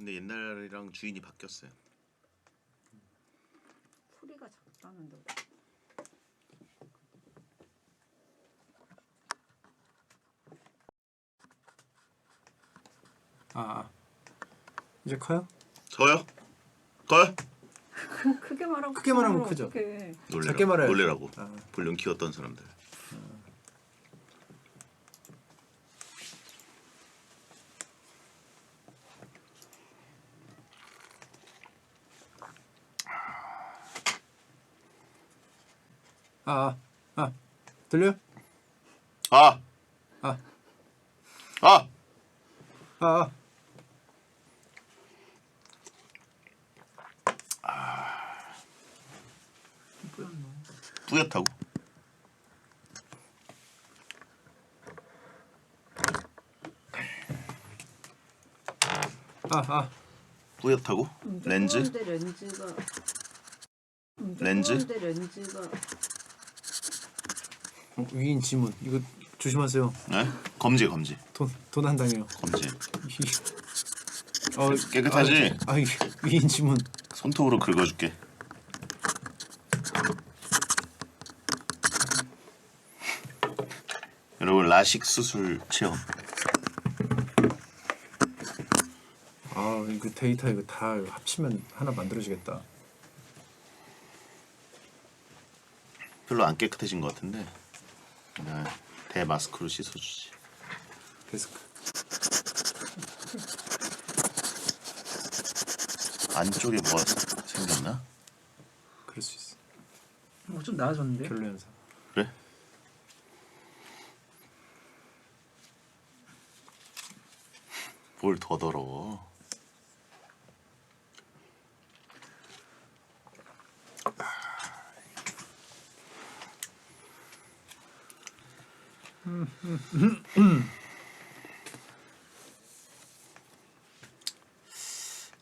근데 옛날이랑 주인이 바뀌었어요. 소리가 작다는데. 이제 커요? 저요? 커요? 크게 말하고 크게 말하면 크죠. 어떡해. 작게 말해야지. 놀래라고. 아. 볼륨 키웠던 사람들. 들려요? 아! 아. 아! 뿌옇다고? 뿌옇다고? 렌즈? 렌즈? 렌즈가 위인 지문 이거 조심하세요. 네? 검지. 돈 한 당해요. 검지. 깨끗하지? 위인 지문. 손톱으로 긁어줄게. 여러분 라식 수술 체험. 이거 데이터 이거 다 합치면 하나 만들어지겠다. 별로 안 깨끗해진 것 같은데. 네, 대마스크로 씻어주지. 데스크. 안쪽에 뭐가 생겼나? 그럴 수 있어. 좀 나아졌는데? 별로 현상. 그래? 뭘 더 더러워.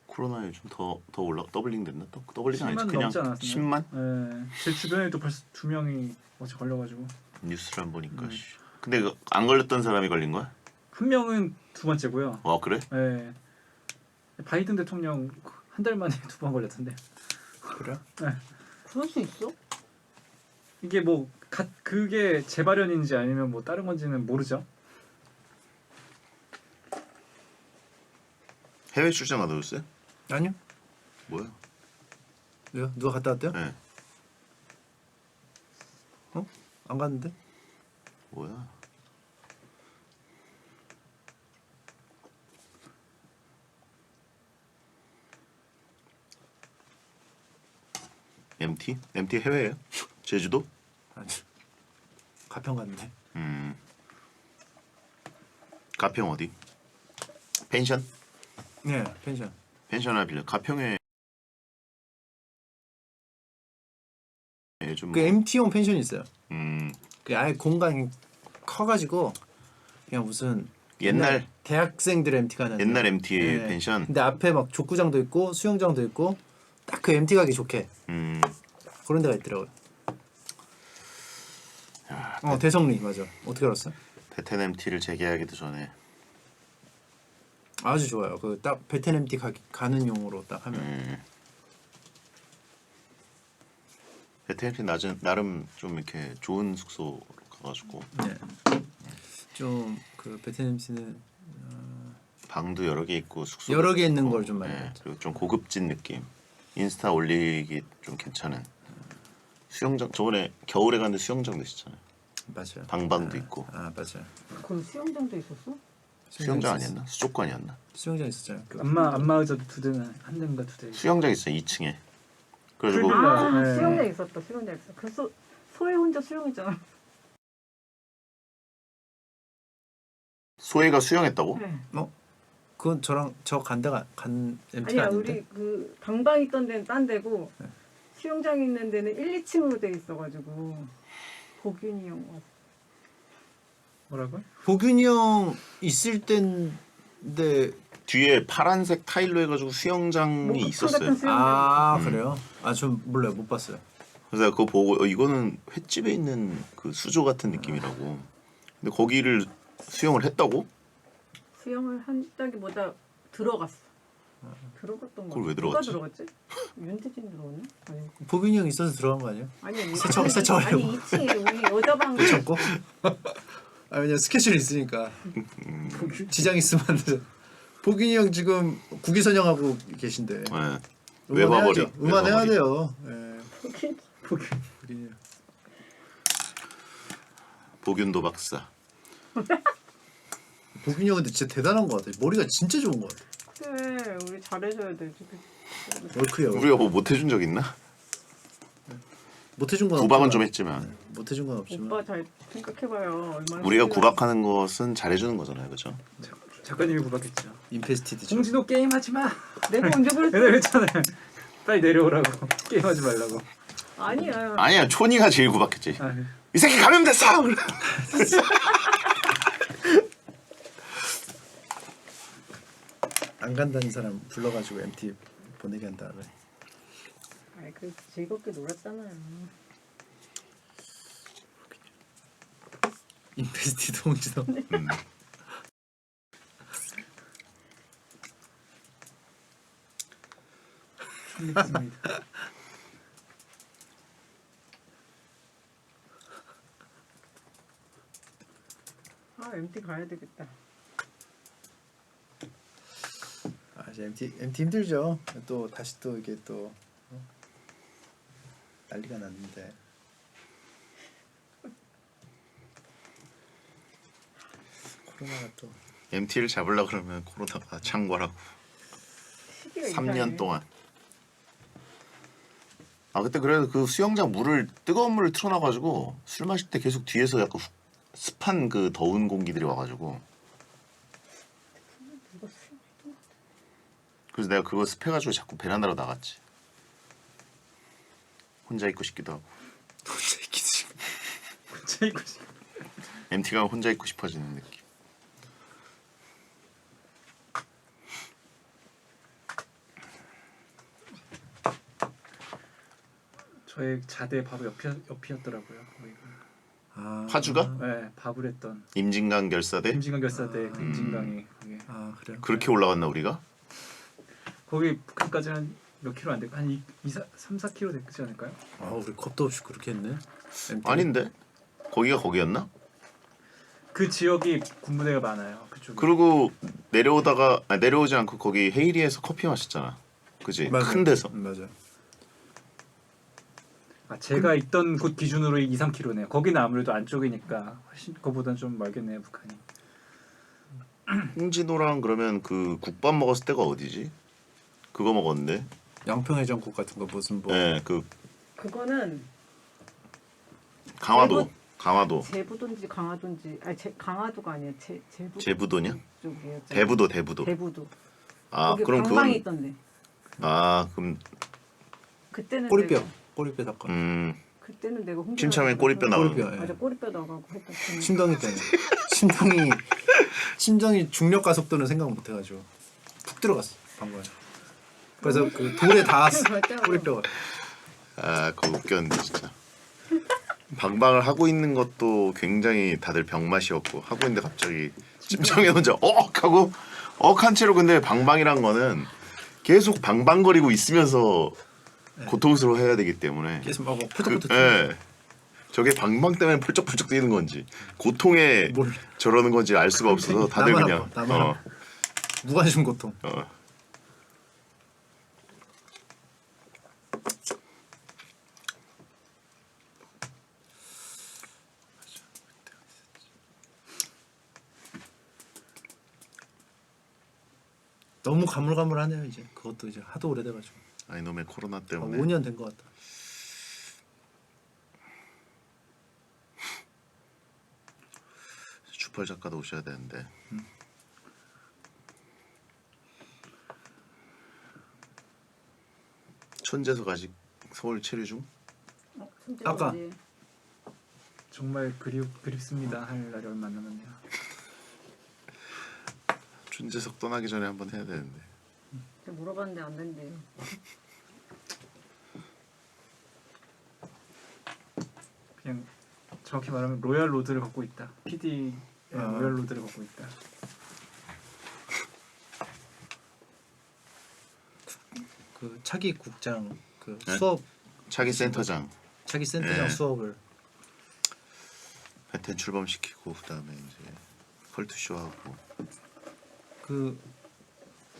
코로나 요즘 더 올라 더블링 됐나? 더블링 아니지 10만 그냥 넘지 않았나요? 10만? 네, 제 주변에도 벌써 2명이 어제 걸려가지고 뉴스를 안 보니까. 근데 안 걸렸던 사람이 걸린 거야? 한 명은 두 번째고요. 그래? 네, 바이든 대통령 한 달 만에 2번 걸렸던데. 그래? 네. 그럴 수 있어? 이게 그게 재발현인지 아니면 뭐 다른 건지는 모르죠. 해외 출장 가다 오셨어요? 아니요. 뭐야? 왜요? 누가 갔다 왔대요? 네. 안 갔는데? 뭐야? MT? MT 해외예요? 제주도? 아니. 가평 갔는데. 가평 어디? 펜션? 네, 펜션. 펜션을 빌려. 가평에 요즘 그 MT용 펜션이 있어요. 음 그 아예 공간이 커가지고 그냥 무슨 옛날 대학생들 MT 가는 옛날 MT 네. 펜션. 근데 앞에 막 족구장도 있고 수영장도 있고 딱 그 MT 가기 좋게 그런 데가 있더라고요. 대성리 맞아. 어떻게 알았어? 베텐 MT를 재개하기도 전에 아주 좋아요. 그 딱 베텐 MT 가는 용으로 딱 하면. 베텐 MT 나름 좀 이렇게 좋은 숙소로 가가지고 네. 좀 그 베텐 MT는 방도 여러 개 있고 숙소 여러 개 있는 걸 좀 많이 네, 봤죠. 그리고 좀 고급진 느낌. 인스타 올리기 좀 괜찮은 수영장. 저번에 겨울에 갔는데 수영장도 있었잖아요. 맞아요. 방방도 있고. 맞아요. 그 수영장도 있었어? 수영장 아니었나? 수족관이었나? 수영장 있었잖아요. 안마 의자도 두 대나 한 대인가 두 대. 수영장 있어요 2층에. 그래가지고 네. 수영장 있었다. 수영장 있어. 그 소혜 혼자 수영했잖아. 소혜가 수영했다고? 네. 그건 저랑 간 MT가 아니야, 아닌데. 우리 그 방방 있던 데는 딴 데고 네. 수영장 있는 데는 1, 2층으로 돼 있어가지고 보균이 형 왔어. 뭐라고요? 보균이 형 있을 땐데 뒤에 파란색 타일로 해가지고 수영장이 있었어요. 그래요? 전 몰라요. 못 봤어요. 그래서 그거 보고 이거는 횟집에 있는 그 수조 같은 느낌이라고. 근데 거기를 수영을 했다고? 수영을 한다기보다 들어갔어. 들어갔던 거. 그걸 왜 누가 들어갔지? 들어갔지? 윤태진 들어갔나? 아니. 보빈이 형 있어서 들어간 거 아니야? 아니 세척하려고. 아니 2층에 우리 여자 방 참고? 아 왜냐 스케줄이 있으니까 지장 있으면 안 되죠. 보빈이 형 지금 국위 선영하고 계신데 네. 외화벌이. 음반해야 돼요. 예. 보기 보빈이 형. 보균도 박사. 보빈이 형 근데 진짜 대단한 거 같아. 머리가 진짜 좋은 거 같아. 그래 우리 잘해줘야 돼 지금. 월크야. 우리가 뭐 못해준 적 있나? 못해준 건 구박은 없지만. 좀 했지만 못해준 건 없지만. 오빠 잘 생각해봐요. 얼마나 우리가 힘들어. 구박하는 것은 잘해주는 거잖아요, 그렇죠? 작가님이 구박했죠. 인페스티드죠. 홍진호 게임 하지 마. 내가 언제 그랬어? 내가 했잖아요. 빨리 내려오라고. 게임하지 말라고. 아니야. 아니야, 촌이가 제일 구박했지. 아, 네. 이 새끼 감염됐어. 안 간다는 사람 불러가지고 MT 보내게 한 다음에. 아이 그 즐겁게 놀았잖아요. 인페스티드 홍진호. 재밌습니다. 아 MT 가야 되겠다. 아 이제 MT 힘들죠. 또 다시 또 이게 또 난리가 났는데. 코로나가 또 MT를 잡으려 그러면 코로나가 창궐하고 시기가 3년 이상해. 동안. 아 그때 그래도 그 수영장 물을 뜨거운 물을 틀어놔가지고 술 마실 때 계속 뒤에서 약간 습한 그 더운 공기들이 와가지고 이거 술 그래서 내가 그거 습해가지고 자꾸 베란다로 나갔지. 혼자 있고 싶기도 하고 혼자 있기지. 진짜 이거 MT가 혼자 있고 싶어지는 느낌. 저의 자대 바로 옆이었더라고요. 거기가. 아, 파주가? 네, 밥을 했던 임진강 결사대? 임진강 결사대 그 임진강이 거기. 아 그래요. 그렇게 올라갔나 우리가? 거기 북한까지 한 몇 킬로 안 되고 한 3, 4킬로 되지 않을까요? 아 우리 겁도 없이 그렇게 했네. MT. 아닌데? 거기가 거기였나? 그 지역이 군부대가 많아요. 그쪽. 그리고 내려오다가 내려오지 않고 거기 헤이리에서 커피 마셨잖아. 그지? 맞아. 큰 데서. 맞아. 아, 제가 있던 곳 기준으로 2, 3킬로네요. 거기는 아무래도 안쪽이니까 훨씬 그거보다는 좀 멀겠네요, 북한이. 홍진호랑 그러면 그 국밥 먹었을 때가 어디지? 그거 먹었는데. 양평해장국 같은 거 무슨 뭐. 네, 그 그거는 강화도. 제부- 강화도. 제부도인지 강화도인지 아니 강화도가 아니야 제부 제부도냐? 쪽이었죠. 대부도, 대부도. 대부도. 아, 거기 그럼 방방이 그건 있던데. 그럼 그때는 꼬리뼈. 내가, 꼬리뼈 닦아. 그때는 내가 홍대 침참에 꼬리뼈 나오는 꼬리뼈. 예. 맞아 꼬리뼈 나가고 했던 그 심덩이 때문에. 심장이 중력 가속도는 생각 못 해가지고 푹 들어갔어 방금. 그래서 그 돌에 닿았어 꼬리뼈가. 그거 웃겼는데 진짜. 방방을 하고 있는 것도 굉장히 다들 병맛이었고 하고 있는데 갑자기 심장에 혼자 하고 한 채로. 근데 방방이란 거는 계속 방방거리고 있으면서 고통스러워해야 되기 때문에 계속 막 펄쩍펄쩍. 예. 저게 방방 때문에 펄쩍펄쩍 뛰는 건지 고통에 몰라. 저러는 건지 알 수가 없어서 다들 나만 그냥 아파, 나만 아파. 무관심 고통. 너무 가물가물하네요 이제. 그것도 이제 하도 오래돼가지고. 이놈의 코로나 한 때문에 5년 된 것 같다. 주펄 작가도 오셔야 되는데. 천재석 아직 서울 체류 중? 아까. 정말 그립습니다. 할 날이 얼마 안 남았네요. 천재석 떠나기 전에 한번 해야 되는데. 제가 물어봤는데 안 된대요. 그냥 정확히 말하면 로얄 로드를 걷고 있다. PD의 로얄 로드를 걷고 있다. 그 차기 국장 그 네? 수업 차기 센터장 차기 센터장 네. 수업을 베텐 출범시키고 그다음에 이제 컬투쇼 하고 그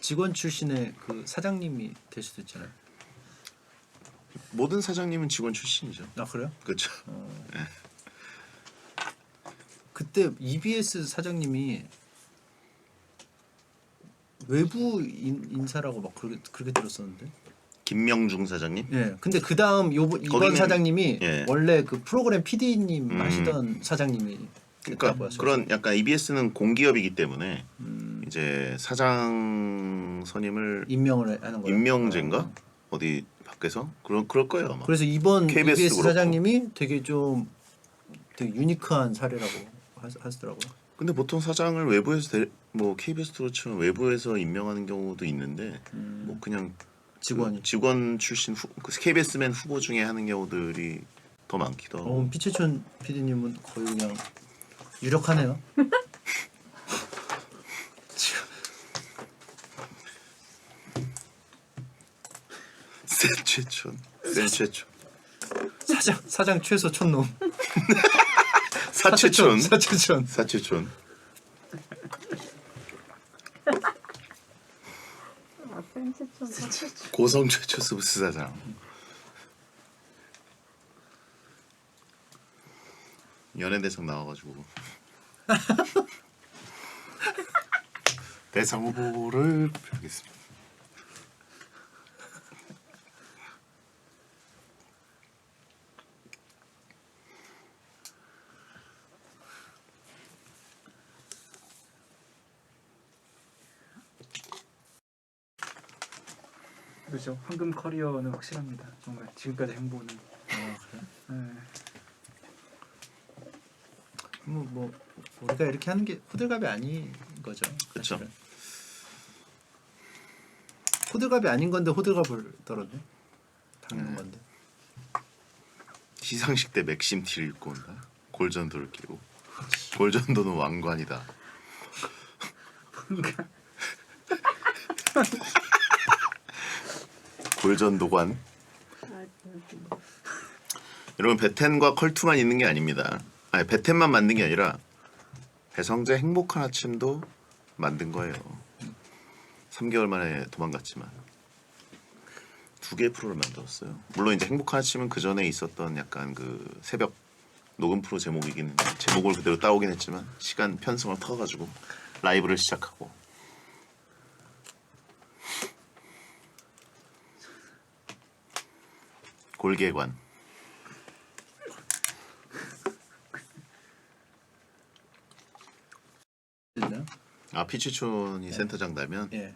직원 출신의 그 사장님이 될 수도 있잖아요. 모든 사장님은 직원 출신이죠. 아 그래요? 그렇죠. 그때 EBS 사장님이 외부 인사라고 막 그렇게 들었었는데. 김명중 사장님. 예. 근데 그 다음 이번 거기는- 사장님이 예. 원래 그 프로그램 PD님 하시던 사장님이 그러니까 됐다고 하셨어요. 그런 약간 EBS는 공기업이기 때문에 음, 이제 사장 선임을 임명을 하는 거예요. 임명제인가 어디 밖에서 그럴 거예요 아마. 그래서 이번 KBS 도 EBS 그렇고. 사장님이 되게 유니크한 사례라고 하시더라고요. 근데 보통 사장을 외부에서 뭐 KBS도 그렇지만 외부에서 임명하는 경우도 있는데 뭐 그냥 직원이. 그 직원 출신 그 KBS맨 후보 중에 하는 경우들이 더 많기도 하고. 피채촌 PD님은 거의 그냥 유력하네요. 센최촌 사장 최소 촌놈. 사채촌 사채촌. 사채촌 아, 센치촌. 고성 최초 스브스 사장. 연예대상 나와가지고 대상 후보를 발표하겠습니다. 그렇죠. 황금 커리어는 확실합니다. 정말 지금까지 행보는. 그래? 네. 뭐 우리가 이렇게 하는 게 호들갑이 아닌 거죠. 그쵸. 사실은. 호들갑이 아닌 건데 호들갑을 떨었네. 당연한 건데. 시상식 때 맥심 티를 입고 온다. 골전도를 끼고. 골전도는 왕관이다. 골전도관. 여러분 베텐과 컬투만 있는 게 아닙니다. 아니 베텐만 만든 게 아니라 배성재 행복한 아침도 만든 거예요. 3개월 만에 도망갔지만 2개의 프로를 만들었어요. 물론 이제 행복한 아침은 그 전에 있었던 약간 그 새벽 녹음 프로 제목이긴 한데 제목을 그대로 따오긴 했지만 시간 편성을 터가지고 라이브를 시작하고 골계관. 있나요? 아 피치촌이 센터장 나면 예.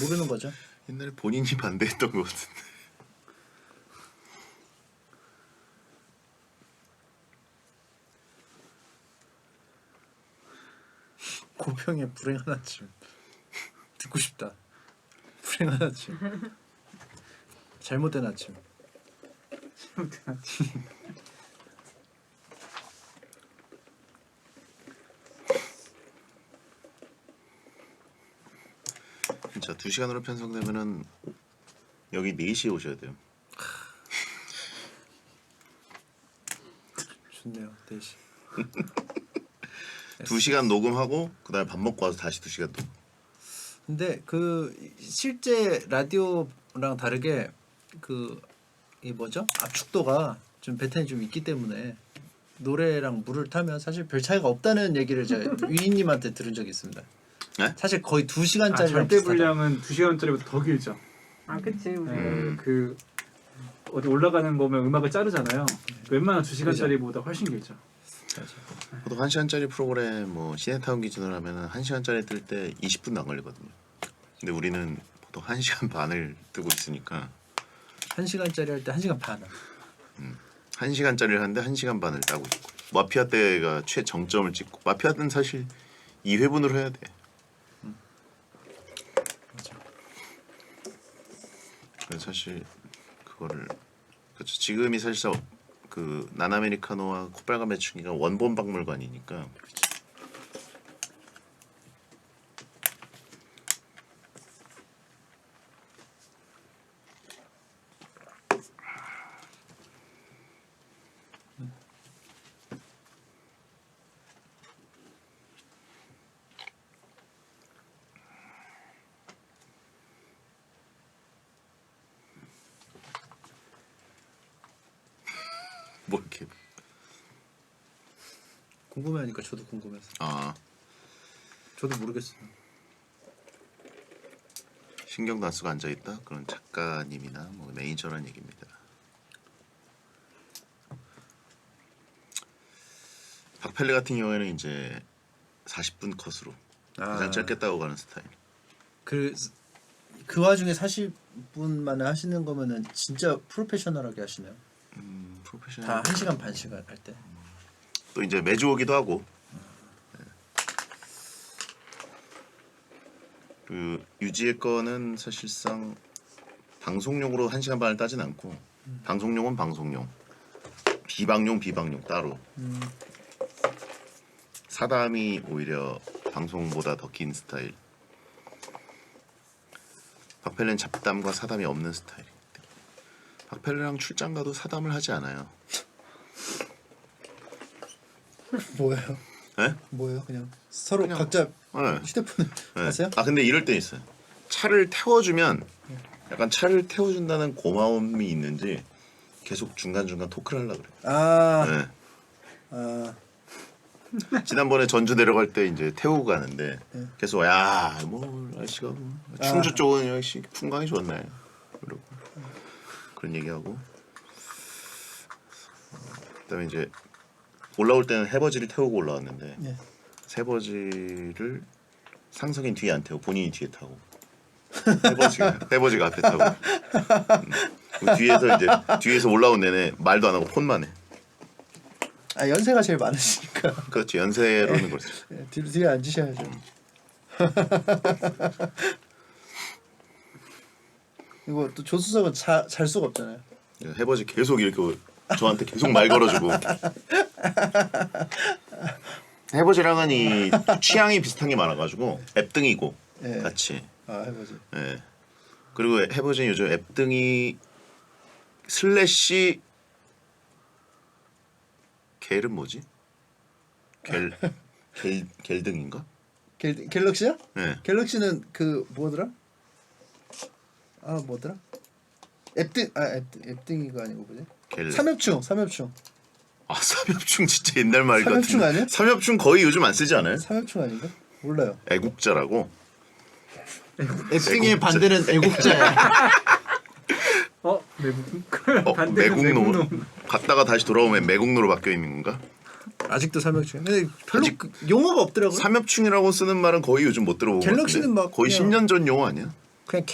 모르는 거죠. 옛날에 본인이 반대했던 것 같은데. 고평의 불행한 아침 듣고 싶다. 불행한 아침. 잘못된 아침. 진짜 2시간으로 편성되면은 여기 4시에 오셔야 돼요. 좋네요. 대시. 2시간 녹음하고 그다음에 밥 먹고 와서 다시 2시간 녹음. 근데 그 실제 라디오랑 다르게 이 뭐죠? 압축도가 좀 배텐이 좀 있기 때문에 노래랑 물을 타면 사실 별 차이가 없다는 얘기를 제가 위인님한테 들은 적이 있습니다. 네? 사실 거의 2시간짜리랑 절대 분량은 2시간짜리보다 더 길죠. 아, 그치. 우리 그 어디 올라가는 거면 음악을 자르잖아요. 웬만한 2시간짜리보다 훨씬 길죠. 보통 1시간짜리 프로그램 뭐 시네타운 기준으로 하면은 1시간짜리 뜰 때 20분도 안 걸리거든요. 근데 우리는 보통 1시간 반을 뜨고 있으니까 1시간짜리 할 때 1시간 반. 1시간짜리를 하는데 1시간 반을 따고 있고 마피아 때가 최정점을 찍고 마피아 때는 사실 2회분으로 해야 돼. 그래서 사실 그거를 그렇죠. 지금이 사실상 그 남아메리카노와 콧발과 매춘기가 원본 박물관이니까 뭐 이렇게 궁금해하니까 저도 궁금해서. 아 저도 모르겠어요. 신경도 안 쓰고 앉아 있다 그런 작가님이나 뭐 매니저란 얘기입니다. 박펠레 같은 경우에는 이제 40분 컷으로 가장 짧게 따고 가는 스타일. 그 와중에 40분 만에 하시는 거면은 진짜 프로페셔널하게 하시네요. 프로페셔널. 다 1시간 반씩을 할 때. 또 이제 매주 오기도 하고. 네. 그 유지의 거는 사실상 방송용으로 1시간 반을 따진 않고 방송용은 방송용, 비방용 따로. 사담이 오히려 방송보다 더 긴 스타일. 박펠레는 잡담과 사담이 없는 스타일이기 때문에 박펠레랑 출장 가도 사담을 하지 않아요. 뭐예요? 네? 뭐예요? 그냥 서로 그냥- 각자 네. 휴대폰을 네. 하세요? 아 근데 이럴 때 있어요. 차를 태워주면 약간 차를 태워준다는 고마움이 있는지 계속 중간중간 토크를 하려고 그래요. 아, 네. 아, 지난번에 전주 내려갈 때 이제 태우고 가는데 네. 계속 야뭐 날씨가 뭐 충주 쪽은 역시 풍광이 좋네 그러고 그런 얘기하고 그다음에 이제 올라올 때는 해버지를 태우고 올라왔는데 네. 세버지를 상석인 뒤에 안 태우고 본인이 뒤에 타고 해버지가 앞에 타고 뒤에서 이제 뒤에서 올라온 내내 말도 안 하고 폰만 해. 아 연세가 제일 많으시니까 그렇지 연세로는 그렇지. 네, 뒤에 앉으셔야죠. 이거 또 조수석은 잘 수가 없잖아요. 해버지 계속 이렇게 저한테 계속 말 걸어주고. 해버지랑은 이 취향이 비슷한 게 많아가지고 앱등이고 네. 같이. 아 해보지. 예. 그리고 해버지는 요즘 앱등이 슬래시 겔은 뭐지? 겔등인가? 갤럭시요? 네. 갤럭시는 그 뭐더라? 아 뭐더라? 앱등이가 아니고 뭐지? 겔. 삼엽충. 아 삼엽충 진짜 옛날 말 같은. 삼엽충 아니야? 삼엽충 거의 요즘 안 쓰지 않아요? 삼엽충 아닌가? 몰라요. 애국자라고. 앱등의 반대는 애국자야. 반대는 매국노. 갔다가 다시 돌아오면 매국노로 바뀌어 있는 건가? 아직도 삼엽충. 근데 별로 아직- 그 용어가 없더라고요. 삼엽충이라고 쓰는 말은 거의 요즘 못 들어보고. 갤럭시는 막 거의 그냥- 10년 전 용어 아니야? 그냥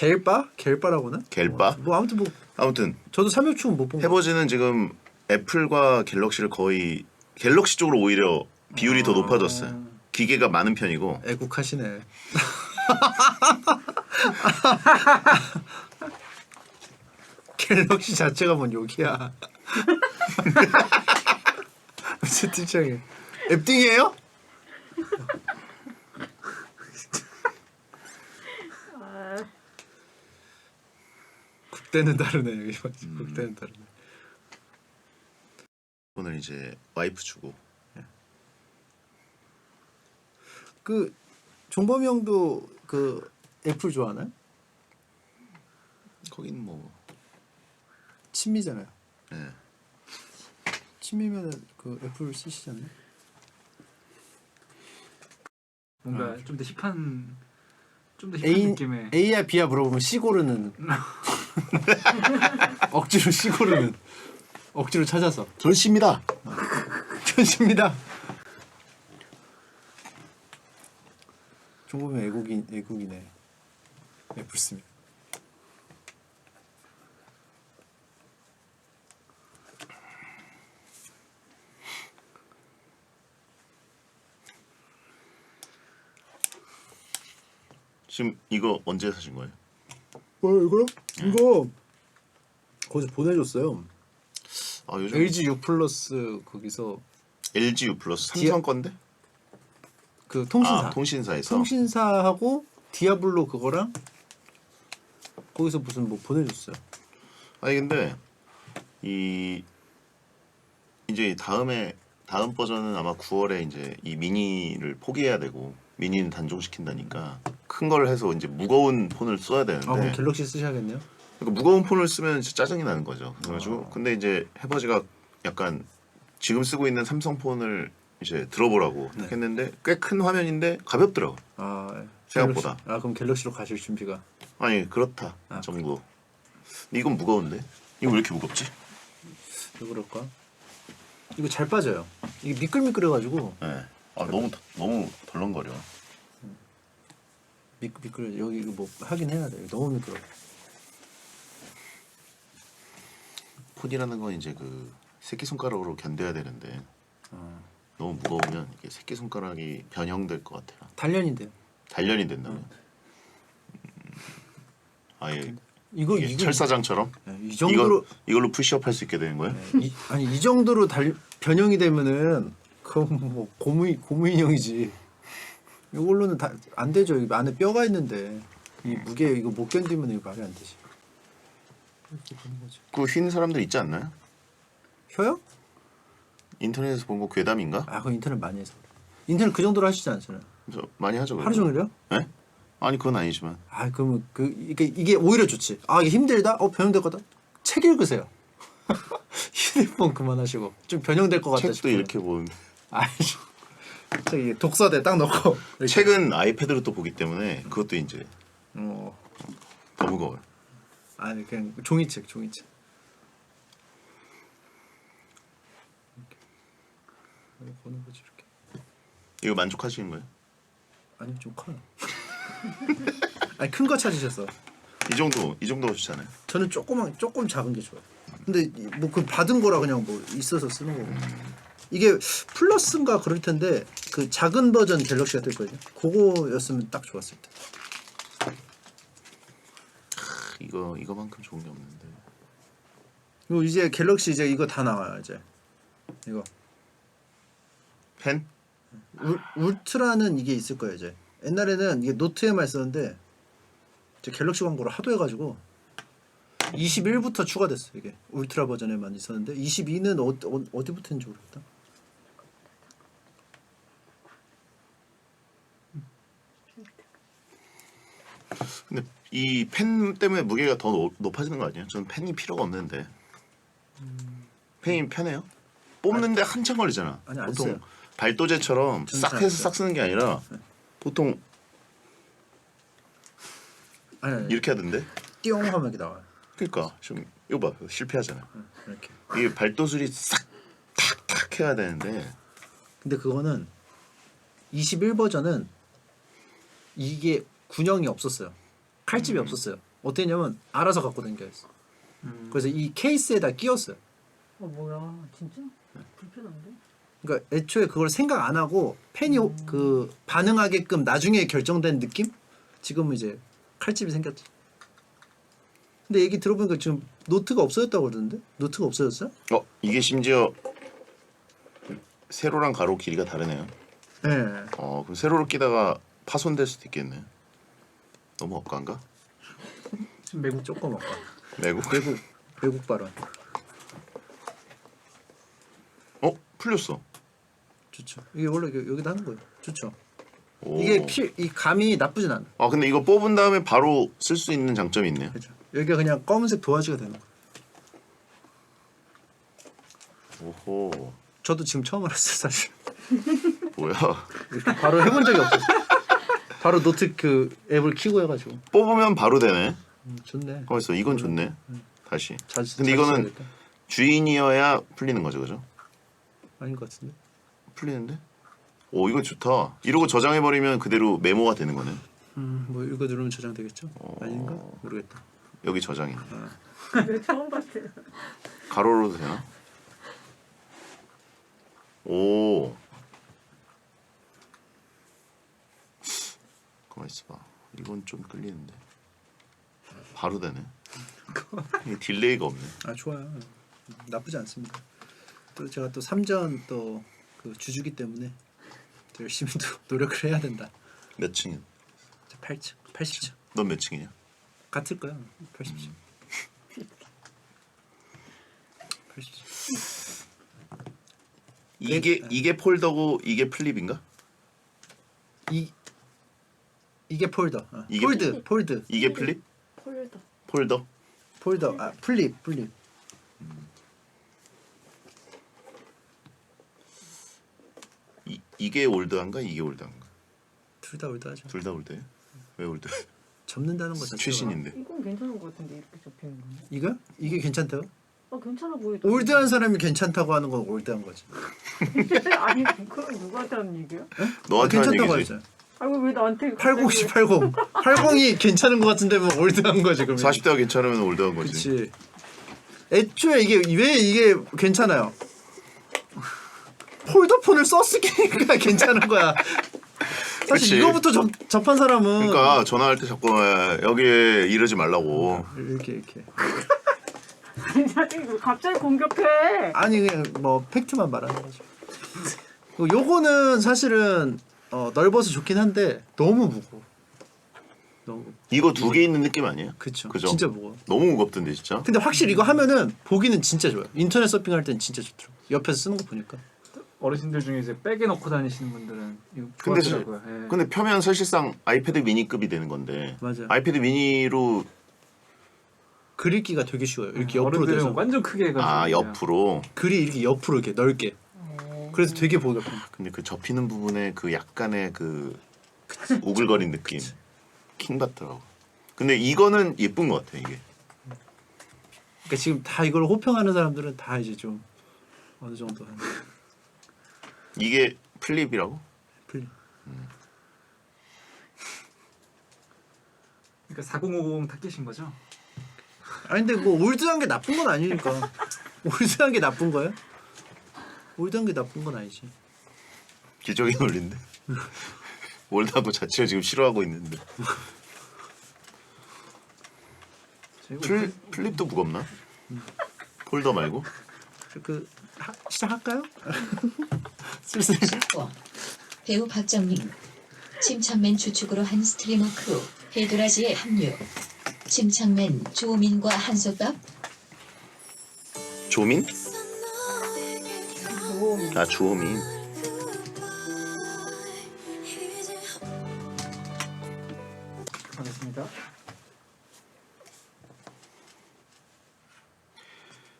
갤바라고나? 갤바? 뭐 아무튼 뭐 아무튼 저도 삼엽충 못 본 거. 해버지는 지금 애플과 갤럭시를 거의 갤럭시 쪽으로 오히려 비율이 더 높아졌어요. 기계가 많은 편이고. 애국하시네. 갤럭시 자체가 뭔 욕이야. 채팅창에 앱등이에요? 국대는 다르네 여기. 국대는 다르네. 오늘 이제 와이프 주고. 그 종범이 형도 그 애플 좋아하나요? 거긴 뭐. 친미잖아요. 예. 친미면은 그 애플 쓰시지 않나요? 뭔가 좀 더 힙한 느낌의 A야 B야 물어보면 C 고르는. 억지로 C 고르는. 억지로 찾아서. 전 C입니다. 전십니다. 종범이 애국이네. 애플 쓰면. 지금 이거 언제 사신 거예요? 이거요? 이거 거기서 보내줬어요. 아 요즘 LG U 플러스 거기서 LG U 플러스 삼성 건데? 그 통신사. 아 통신사에서. 통신사하고 디아블로 그거랑 거기서 무슨 뭐 보내줬어요. 아니 근데 이 이제 다음 버전은 아마 9월에 이제 이 미니를 포기해야 되고 미니는 단종시킨다니까 큰 걸 해서 이제 무거운 폰을 써야 되는데. 아 그럼 갤럭시 쓰셔야겠네요. 그러니까 무거운 폰을 쓰면 진짜 짜증이 나는 거죠. 그래가지고 근데 이제 해버지가 약간 지금 쓰고 있는 삼성폰을 이제 들어보라고 네. 했는데 꽤 큰 화면인데 가볍더라고. 아 생각보다. 갤럭시, 그럼 갤럭시로 가실 준비가. 아니 그렇다 정도. 근데 이건 무거운데? 이거 왜 이렇게 무겁지? 왜 그럴까? 이거 잘 빠져요. 이게 미끌미끌해가지고 네. 아 너무 덜렁거려. 미끌 여기 이거 뭐 하긴 해야 돼. 너무 미끌어. 폰이라는 건 이제 그 새끼 손가락으로 견뎌야 되는데 아, 너무 무거우면 이게 새끼 손가락이 변형될 것 같아요. 단련인데요. 단련이 된다면 아예 이거 이게 철사장처럼 네, 이 정도로 이걸로 푸시업 할 수 있게 되는 거예요? 아니 이 정도로 변형이 되면은 그건 뭐 고무인형이지. 이걸로는 다 안 되죠. 이 안에 뼈가 있는데 이 무게 이거 못 견디면 이거 말이 안 되지. 이렇게 되는 거지. 그 휜 사람들 있지 않나요? 혀요? 인터넷에서 본 거 괴담인가? 아, 그거 인터넷 많이 해서. 인터넷 그 정도로 하시지 않잖아요. 그래서 많이 하죠. 하루 종일요? 네? 아니 그건 아니지만 아, 그러면 이게 오히려 좋지. 아, 이게 힘들다. 변형될 거다. 책 읽으세요. 휴대폰 그만하시고 좀 변형될 것 같다 책도 싶어요. 이렇게 보는. 아이, 저기 독서대 딱 넣고. 이렇게. 책은 아이패드로 또 보기 때문에 그것도 이제 어, 더 무거워요. 아니 그냥 종이책. 이렇게 보는 거지 이렇게. 이거 만족하시는 거예요? 아니 좀 커요. 아니 큰 거 찾으셨어. 이 정도가 좋잖아요. 저는 조금 작은 게 좋아요. 근데 뭐 그 받은 거라 그냥 뭐 있어서 쓰는 거고. 이게 플러스인가 그럴 텐데 그 작은 버전 갤럭시가 뜰 거예요. 그거였으면 딱 좋았을 때. 이거만큼 좋은 게 없는데. 그리고 이제 갤럭시 이제 이거 다 나와요 이제. 이거 펜? 울트라는 이게 있을 거예요 이제. 옛날에는 이게 노트에만 있었는데 이제 갤럭시 광고를 하도 해가지고 21부터 추가됐어 이게. 울트라 버전에만 있었는데 22는 어디부터인지 모르겠다. 근데 이 펜 때문에 무게가 더 높아지는 거 아니에요? 저는 펜이 필요가 없는데. 펜이 편해요? 뽑는데 한참 걸리잖아. 아니, 안 보통 써요. 발도제처럼 저는 싹 잘안 해서 써요. 싹 쓰는 게 아니라 보통 아니 이렇게 하던데. 띠용 하면 이렇게 나와요. 그러니까 좀 이거 봐 실패하잖아. 이렇게. 이게 발도술이 싹 탁탁 해야 되는데 근데 그거는 21 버전은 이게 군형이 없었어요. 칼집이 없었어요. 어떻게 했냐면 알아서 갖고 다녔어. 그래서 이 케이스에다 끼웠어요. 뭐야 진짜? 불편한데? 그러니까 애초에 그걸 생각 안 하고 펜이 그 반응하게끔 나중에 결정된 느낌? 지금은 이제 칼집이 생겼지. 근데 얘기 들어보니까 지금 노트가 없어졌다고 그러던데? 노트가 없어졌어요? 이게 심지어 세로랑 가로 길이가 다르네요. 네. 그럼 세로로 끼다가 파손될 수도 있겠네. 너무 억까인가? 지금 매국 조금 없다. 외국 발언. 풀렸어. 좋죠. 이게 원래 여기다 하는 거예요. 좋죠. 오. 이게 이 감이 나쁘진 않아. 근데 이거 뽑은 다음에 바로 쓸 수 있는 장점이 있네요. 그렇죠. 여기가 그냥 검은색 도화지가 되는 거예요. 오호. 저도 지금 처음 알았어요, 사실. 뭐야? 이렇게 바로 해본 적이 없었어. 바로 노트 그 앱을 키고 해가지고. 뽑으면 바로 되네. 좋네. 거기서 이건 좋네. 다시. 자주 근데 이거는 써야겠다. 주인이어야 풀리는 거죠, 그죠? 아닌 것 같은데. 풀리는데? 오, 이거 좋다. 이러고 저장해 버리면 그대로 메모가 되는 거네. 뭐 이거 누르면 저장되겠죠? 아닌가? 모르겠다. 여기 저장이. 왜 처음 봤어요? 가로로도 되나? 오. 가만 있어봐. 이건 좀 끌리는데. 바로 되네. 이게 딜레이가 없네. 아 좋아요. 나쁘지 않습니다. 또 제가 또 3전 또 그 주주기 때문에 또 열심히 또 노력을 해야 된다. 몇 층이야? 8층, 80층. 넌 몇 층이냐? 같을 거야. 80층. 80층. 이게 폴더고 이게 플립인가? 이게 폴더. 이게 폴드. 이게 플립? 폴더. 폴더? 폴더. 아 플립. 이게 올드한가 이게 올드한가? 둘 다 올드하죠. 둘 다 올드해? 왜 올드? 접는다는 거 자체가. 최신인데. 이건 괜찮은 것 같은데 이렇게 접히는 거. 이거? 이게 괜찮다고? 아 괜찮아 보이다. 올드한 사람이 괜찮다고 하는 건 올드한 거지. 아니 그건 누구한테 하는 얘기야? 너한테 하는 괜찮다고 얘기지. 하죠. 아이고 왜 나한테 80이 80. 80이 괜찮은 거 같은데 뭐 올드한 거지 그러면. 40대가 괜찮으면 올드한 거지. 그렇지. 애초에 이게 왜 이게 괜찮아요? 폴더폰을 썼으니까 괜찮은 거야. 사실 그치. 이거부터 접한 사람은 그러니까 전화할 때 자꾸 여기에 이러지 말라고. 이렇게 아니 갑자기 공격해. 아니 그냥 뭐 팩트만 말하는 거죠. 요거는 사실은 넓어서 좋긴 한데 너무 무거워. 너무 이거 두 개 있는 느낌 아니에요? 그쵸. 그죠? 진짜 무거워. 너무 무겁던데 진짜. 근데 확실히 이거 하면은 보기는 진짜 좋아요. 인터넷 서핑할 땐 진짜 좋더라고. 옆에서 쓰는 거 보니까. 어르신들 중에 이제 백에 넣고 다니시는 분들은 이거 근데 좋아하더라고요. 예. 근데 펴면 사실상 아이패드 미니급이 되는 건데. 맞아요. 아이패드 미니로 그리기가 되게 쉬워요. 이렇게 옆으로 어른들은 돼서 완전 크게 해가지고 옆으로. 글이 이렇게 옆으로 이렇게 넓게. 그래서 되게 보기가 편해. 근데 그 접히는 부분에 그 약간의 그 오글거린 느낌 킹 받더라고. 근데 이거는 예쁜 것 같아 이게. 그러니까 지금 다 이걸 호평하는 사람들은 다 이제 좀 어느 정도 하는 이게 플립이라고? 플립. 그러니까 4050 타겟인 거죠? 아니 근데 뭐 올드한 게 나쁜 건 아니니까. 올드한 게 나쁜 거예요? 올드한 게 나쁜 건 아니지. 기적인 논리인데. 올드한 거 자체를 지금 싫어하고 있는데. 플립도 무겁나? 폴더 말고? 시작할까요? 슬슬. 19. 배우 박정민 침착맨 주축으로 한 스트리머 크루 헤드라지에 합류. 침착맨 조민과 한솥밥. 조민? 아 주호민. 하겠습니다.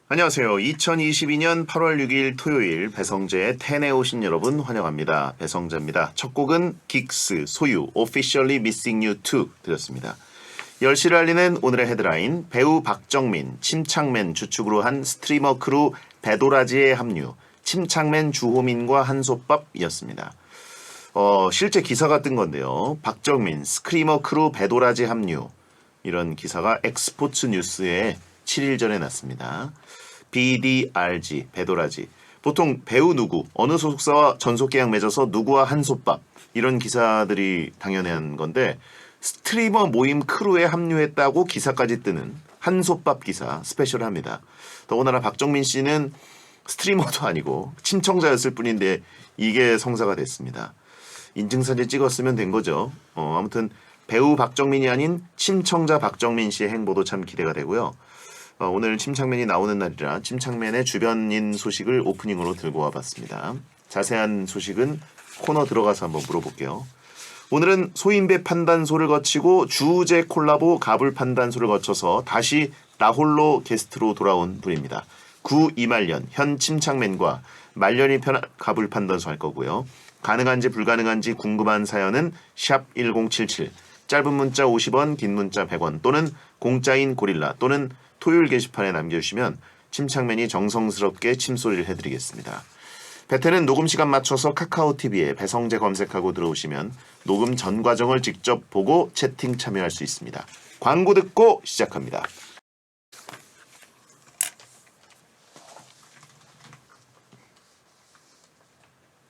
안녕하세요. 2022년 8월 6일 토요일 배성재의 텐에 오신 여러분 환영합니다. 배성재입니다. 첫 곡은 긱스 소유 Officially Missing You 2 드렸습니다. 10시를 알리는 오늘의 헤드라인 배우 박정민, 침착맨 주축으로 한 스트리머 크루 배도라지에 합류 침착맨 주호민과 한솥밥이었습니다. 실제 기사가 뜬 건데요. 박정민, 스크리머 크루 배도라지 합류 이런 기사가 엑스포츠 뉴스에 7일 전에 났습니다. BDRG, 배도라지. 보통 배우 누구, 어느 소속사와 전속 계약 맺어서 누구와 한솥밥 이런 기사들이 당연한 건데 스트리머 모임 크루에 합류했다고 기사까지 뜨는 한솥밥 기사 스페셜합니다. 더군다나 박정민 씨는 스트리머도 아니고 친청자였을 뿐인데 이게 성사가 됐습니다. 인증사진 찍었으면 된 거죠. 아무튼 배우 박정민이 아닌 침청자 박정민 씨의 행보도 참 기대가 되고요. 오늘 침착맨이 나오는 날이라 침착맨의 주변인 소식을 오프닝으로 들고 와봤습니다. 자세한 소식은 코너 들어가서 한번 물어볼게요. 오늘은 소인배 판단소를 거치고 주제 콜라보 가불 판단소를 거쳐서 다시 나홀로 게스트로 돌아온 분입니다. 구 이말년 현 침착맨과 말년이 편한 가불 판단소 할 거고요. 가능한지 불가능한지 궁금한 사연은 샵 1077 짧은 문자 50원 긴 문자 100원 또는 공짜인 고릴라 또는 토요일 게시판에 남겨주시면 침착맨이 정성스럽게 침소리를 해드리겠습니다. 배태는 녹음 시간 맞춰서 카카오TV에 배성재 검색하고 들어오시면 녹음 전 과정을 직접 보고 채팅 참여할 수 있습니다. 광고 듣고 시작합니다.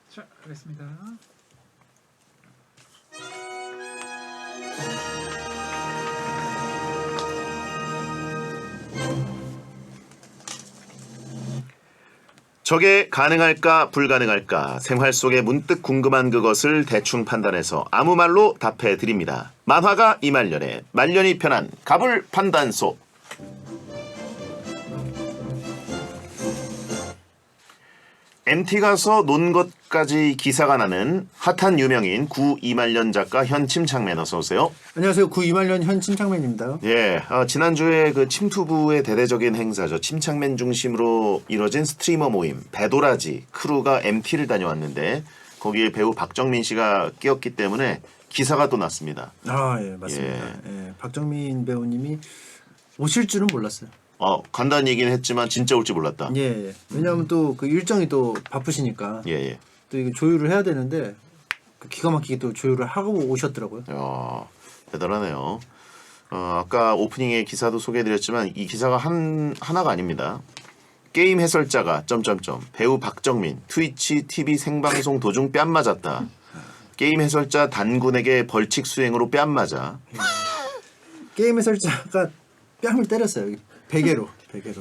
자, 하겠습니다. 저게 가능할까 불가능할까 생활 속에 문득 궁금한 그것을 대충 판단해서 아무 말로 답해 드립니다. 만화가 이말년의 말년이 편한 가불 판단소. MT 가서 논 것까지 기사가 나는 핫한 유명인 구 이말년 작가 현 침착맨 어서 오세요. 안녕하세요. 구 이말년 현 침착맨입니다. 예, 지난주에 그 침투부의 대대적인 행사죠. 침착맨 중심으로 이뤄진 스트리머 모임 배도라지 크루가 MT를 다녀왔는데 거기에 배우 박정민 씨가 끼었기 때문에 기사가 또 났습니다. 아, 예, 맞습니다. 예, 박정민 배우님이 오실 줄은 몰랐어요. 간단히 얘기는 했지만 진짜 올지 몰랐다. 예, 예. 왜냐하면 또 그 일정이 또 바쁘시니까 예. 또 이거 조율을 해야 되는데 그 기가 막히게 또 조율을 하고 오셨더라고요. 야, 대단하네요. 아까 오프닝에 기사도 소개해드렸지만 이 기사가 하나가 아닙니다. 게임 해설자가 배우 박정민 트위치 TV 생방송 도중 뺨 맞았다. 게임 해설자 단군에게 벌칙 수행으로 뺨 맞아. 게임 해설자가 뺨을 때렸어요. 베개로.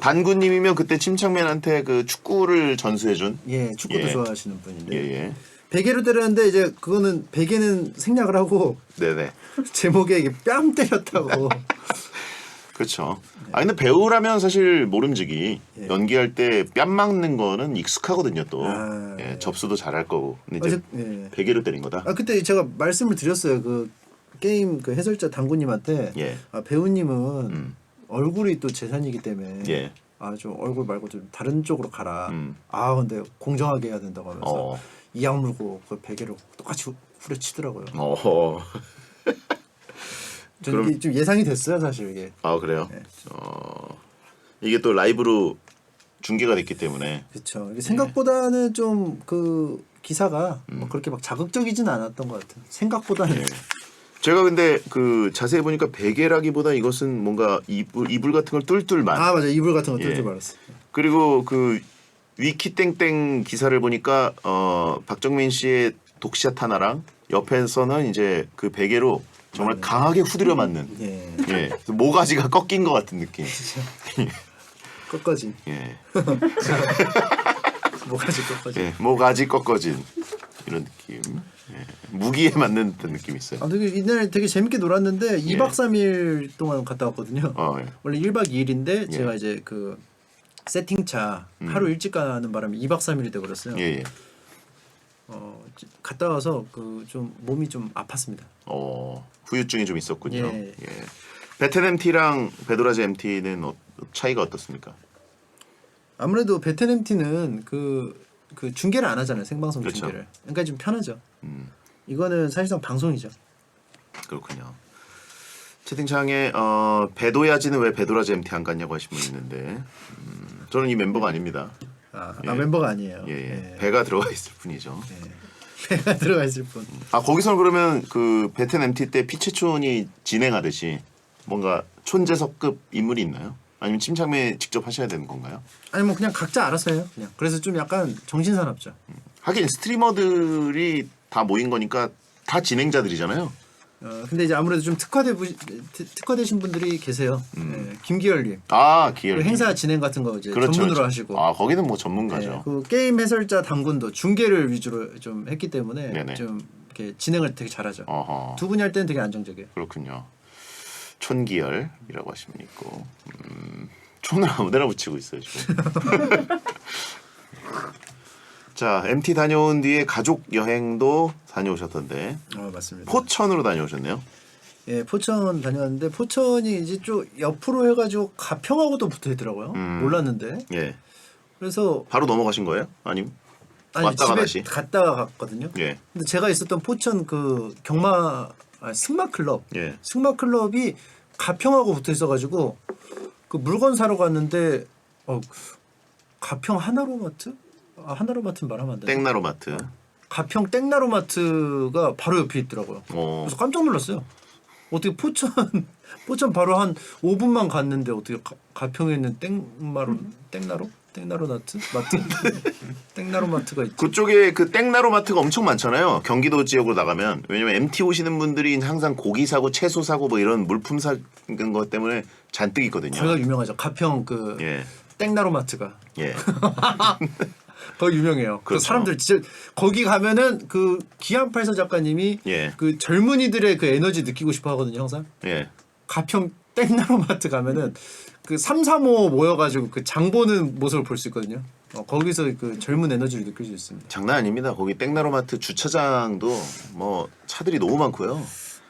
단군님이면 그때 침착맨한테 그 축구를 전수해준. 예, 축구도 예. 좋아하시는 분인데 예. 베개로 때렸는데 이제 그거는 베개는 생략을 하고 네네. 제목에 이게 뺨 때렸다고. 그렇죠. 근데 배우라면 사실 모름지기 예. 연기할 때 뺨 막는 거는 익숙하거든요 또. 아, 예, 접수도 잘할 거고. 근데 이제 예. 베개로 때린 거다. 그때 제가 말씀을 드렸어요. 그 게임 그 해설자 당구님한테 예. 배우님은 얼굴이 또 재산이기 때문에 예. 좀 얼굴 말고 좀 다른 쪽으로 가라. 음. 근데 공정하게 해야 된다고 하면서 어. 이 악물고 그 베개로 똑같이 후려치더라고요. 어허. 저는 그럼- 이게 좀 예상이 됐어요, 사실 이게. 그래요. 네. 이게 또 라이브로 중계가 됐기 때문에. 그렇죠. 이게 생각보다는 좀 그 기사가 뭐 그렇게 막 자극적이진 않았던 것 같아요. 생각보다는. 예. 제가 근데 그 자세히 보니까 베개라기보다 이것은 뭔가 이불 같은 걸 뚫뚫만. 맞아, 이불 같은 거 뚫줄 예. 말았어. 그리고 그 위키 땡땡 기사를 보니까 박정민 씨의 독샷 하나랑 옆에서는 이제 그 베개로 정말 강하게 후드려 맞는. 예. 예. 모가지가 꺾인 것 같은 느낌. 끝까지. 예. 뭐가지 끝까지. 예. 모가지 꺾어진 이런 느낌. 예. 무기에 맞는 듯한 느낌이 있어요. 되게 이날 되게 재밌게 놀았는데 예. 2박 3일 동안 갔다 왔거든요. 예. 원래 1박 2일인데 예. 제가 이제 그 세팅차 하루 일찍 가는 바람에 2박 3일이 돼 버렸어요. 예. 갔다 와서 그 좀 몸이 좀 아팠습니다. 후유증이 좀 있었군요. 예. 베텐 MT랑 베도라지 MT는 차이가 어떻습니까? 아무래도 베텐 MT는 그 중계를 안 하잖아요. 생방송 그렇죠. 중계를. 그러니까 좀 편하죠. 음, 이거는 사실상 방송이죠. 그렇군요. 채팅창에 배도야지는 왜 베도라지 MT 안 갔냐고 하신 분 있는데 저는 이 멤버가 아닙니다. 예. 멤버가 아니에요. 예. 배가 들어가 있을 뿐이죠. 배가 들어가 있을 뿐. 거기서는 그러면 그 베텐 MT 때 피체촌이 진행하듯이 뭔가 촌재석급 인물이 있나요? 아니면 침착맨 직접 하셔야 되는 건가요? 아니 뭐 그냥 각자 알아서 해요. 그냥. 그래서 좀 약간 정신사납죠. 하긴 스트리머들이 다 모인 거니까 다 진행자들이잖아요. 근데 이제 아무래도 좀 특화되신 분들이 계세요. 김기열님. 기열. 그 행사 진행 같은 거 이제 그렇죠, 전문으로 그렇죠. 하시고. 거기는 뭐 전문가죠. 그 게임 해설자 당군도 중계를 위주로 좀 했기 때문에 네네. 좀 이렇게 진행을 되게 잘하죠. 어허. 두 분이 할 때는 되게 안정적이에요. 그렇군요. 촌기열이라고 하시면 있고 촌을 아무데나 붙이고 있어요 지금. 자, MT 다녀온 뒤에 가족 여행도 다녀오셨던데 맞습니다. 포천으로 다녀오셨네요. 예, 포천 다녔는데 포천이 이제 좀 옆으로 해가지고 가평하고도 붙어 있더라고요. 몰랐는데. 예, 그래서 바로 넘어가신 거예요? 아니면 아니 왔다가 집에 다시? 갔다가 갔거든요. 예, 근데 제가 있었던 포천 그 승마 클럽, 예. 승마 클럽이 가평하고 붙어 있어가지고 그 물건 사러 갔는데 가평 하나로마트? 하나로마트는 말하면 안 되나? 땡나로마트. 가평 땡나로마트가 바로 옆에 있더라고요. 그래서 깜짝 놀랐어요. 어떻게 포천 바로 한 5분만 갔는데 어떻게 가평에 있는 땡나로마트 땡나로마트가 있지? 그쪽에 그 땡나로마트가 엄청 많잖아요. 경기도 지역으로 나가면. 왜냐면 MT 오시는 분들이 항상 고기 사고 채소 사고 뭐 이런 물품 사는 것 때문에 잔뜩 있거든요. 거기가 유명하죠. 가평 그 예, 땡나로마트가 예. 거기 유명해요. 그 그렇죠. 사람들 진짜 거기 가면은 그 기안팔서 작가님이 예. 그 젊은이들의 그 에너지 느끼고 싶어 하거든요. 항상 예. 가평 땡나로마트 가면은 그 3, 4, 5 모여가지고 그 장 보는 모습을 볼 수 있거든요. 거기서 그 젊은 에너지를 느낄 수 있습니다. 장난 아닙니다. 거기 땡나로마트 주차장도 뭐 차들이 너무 많고요.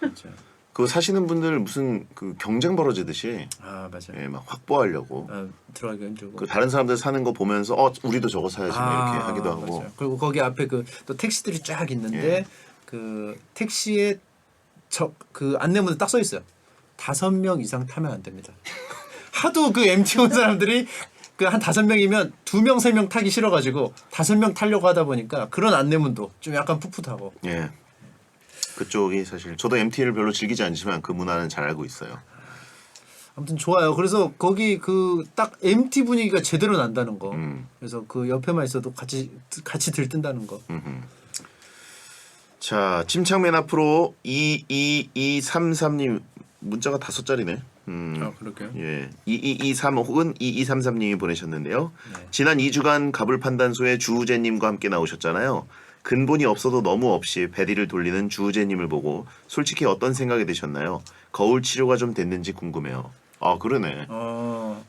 진짜. 그거 사시는 분들 무슨 그 경쟁 벌어지듯이 아 맞아요. 예, 막 확보하려고 아, 들어가기 힘들고. 그 다른 사람들 사는 거 보면서 우리도 저거 사야지 막 이렇게 하기도 하고 맞아요. 그리고 거기 앞에 그 또 택시들이 쫙 있는데 예. 그 택시에 그 안내문에 딱 써 있어요. 5명 이상 타면 안 됩니다. 하도 그 MT 온 사람들이 그 한 5명이면 2명 3명 타기 싫어가지고 5명 타려고 하다 보니까 그런 안내문도 좀 약간 풋풋하고. 예. 그쪽이 사실 저도 MT를 별로 즐기지 않지만 그 문화는 잘 알고 있어요. 아무튼 좋아요. 그래서 거기 그 딱 MT 분위기가 제대로 난다는 거. 그래서 그 옆에만 있어도 같이 들뜬다는 거. 자, 침착맨 앞으로 22233님 문자가 5자리네. 아 그럴게요. 예, 2223 혹은 2233님이 보내셨는데요. 네. 지난 2주간 가불 판단소에 주우재님과 함께 나오셨잖아요. 근본이 없어도 너무 없이 베리를 돌리는 주우재님을 보고 솔직히 어떤 생각이 드셨나요? 거울 치료가 좀 됐는지 궁금해요. 아 그러네.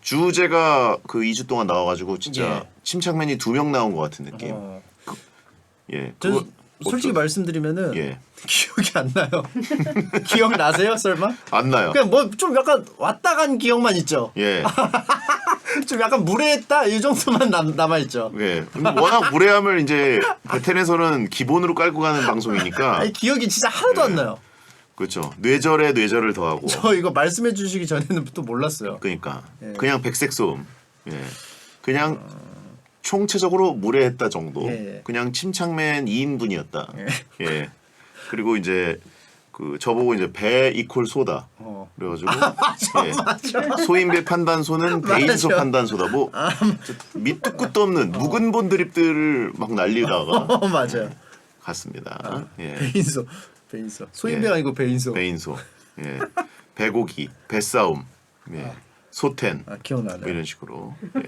주우재가 그 2주 동안 나와가지고 진짜 예. 침착맨이 2명 나온 것 같은 느낌. 예, 저 그거 솔직히 어떠- 말씀드리면은 예, 기억이 안 나요. 기억 나세요, 설마? 안 나요. 그냥 뭐 좀 약간 왔다 간 기억만 있죠. 예, 좀 약간 무례했다 이 정도만 남아 있죠. 예. 근데 워낙 무례함을 이제 베텐에서는 기본으로 깔고 가는 방송이니까 아니 기억이 진짜 하나도 안 나요. 그렇죠. 뇌절에 뇌절을 더하고. 저 이거 말씀해 주시기 전에는 또 몰랐어요. 그러니까 예. 그냥 백색 소음. 예. 그냥 총체적으로 무례했다 정도. 예. 그냥 침착맨 2인분이었다. 예. 그리고 이제 그 저보고 이제 배 이퀄 소다. 그래가지고 예. 소인배 판단소는 배인소 맞아. 판단소다. 뭐 밑도 끝도 없는 묵은 본 드립들을 막 날리다가 맞아요. 갔습니다. 예. 배인소. 소인배가 아니고 배인소. 배인소. 예. 배고기, 배싸움. 예. 소텐. 아 기억나네. 뭐 이런 식으로. 예.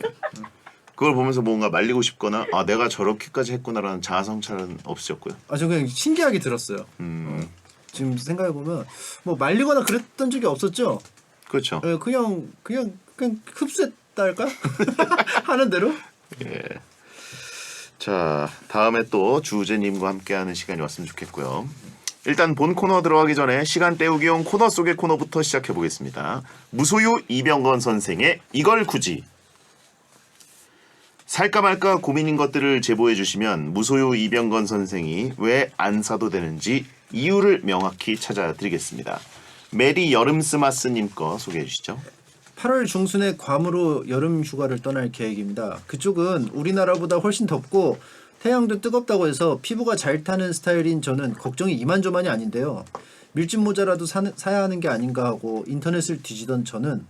그걸 보면서 뭔가 말리고 싶거나 아 내가 저렇게까지 했구나라는 자아성찰은 없으셨고요. 아 저 그냥 신기하게 들었어요. 지금 생각해 보면 뭐 말리거나 그랬던 적이 없었죠. 그렇죠. 예, 그냥 흡수했다 할까? 하는 대로. 예. 자 다음에 또 주우재님과 함께하는 시간이 왔으면 좋겠고요. 일단 본 코너 들어가기 전에 시간 때우기용 코너 속의 코너부터 시작해 보겠습니다. 무소유 이병건 선생의 이걸 굳이. 살까 말까 고민인 것들을 제보해 주시면 무소유 이병건 선생이 왜 안 사도 되는지 이유를 명확히 찾아드리겠습니다. 메리 여름스마스님 거 소개해 주시죠. 8월 중순에 괌으로 여름 휴가를 떠날 계획입니다. 그쪽은 우리나라보다 훨씬 덥고 태양도 뜨겁다고 해서 피부가 잘 타는 스타일인 저는 걱정이 이만저만이 아닌데요. 밀짚 모자라도 사야 하는 게 아닌가 하고 인터넷을 뒤지던 저는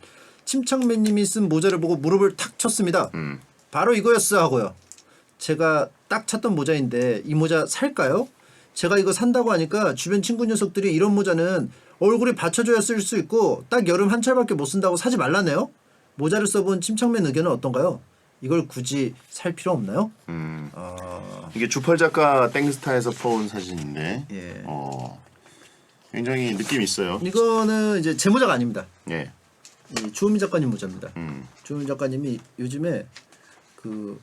침착맨님이 쓴 모자를 보고 무릎을 탁 쳤습니다. 바로 이거였어 하고요. 제가 딱 찾던 모자인데 이 모자 살까요? 제가 이거 산다고 하니까 주변 친구 녀석들이 이런 모자는 얼굴에 받쳐줘야 쓸 수 있고 딱 여름 한철밖에 못 쓴다고 사지 말라네요. 모자를 써본 침착맨 의견은 어떤가요? 이걸 굳이 살 필요 없나요? 이게 주펄 작가 땡스타에서 퍼온 사진인데 예. 굉장히 느낌 있어요. 이거는 이제 제 모자가 아닙니다. 예. 이 주호민 작가님 모자입니다. 주호민 작가님이 요즘에 그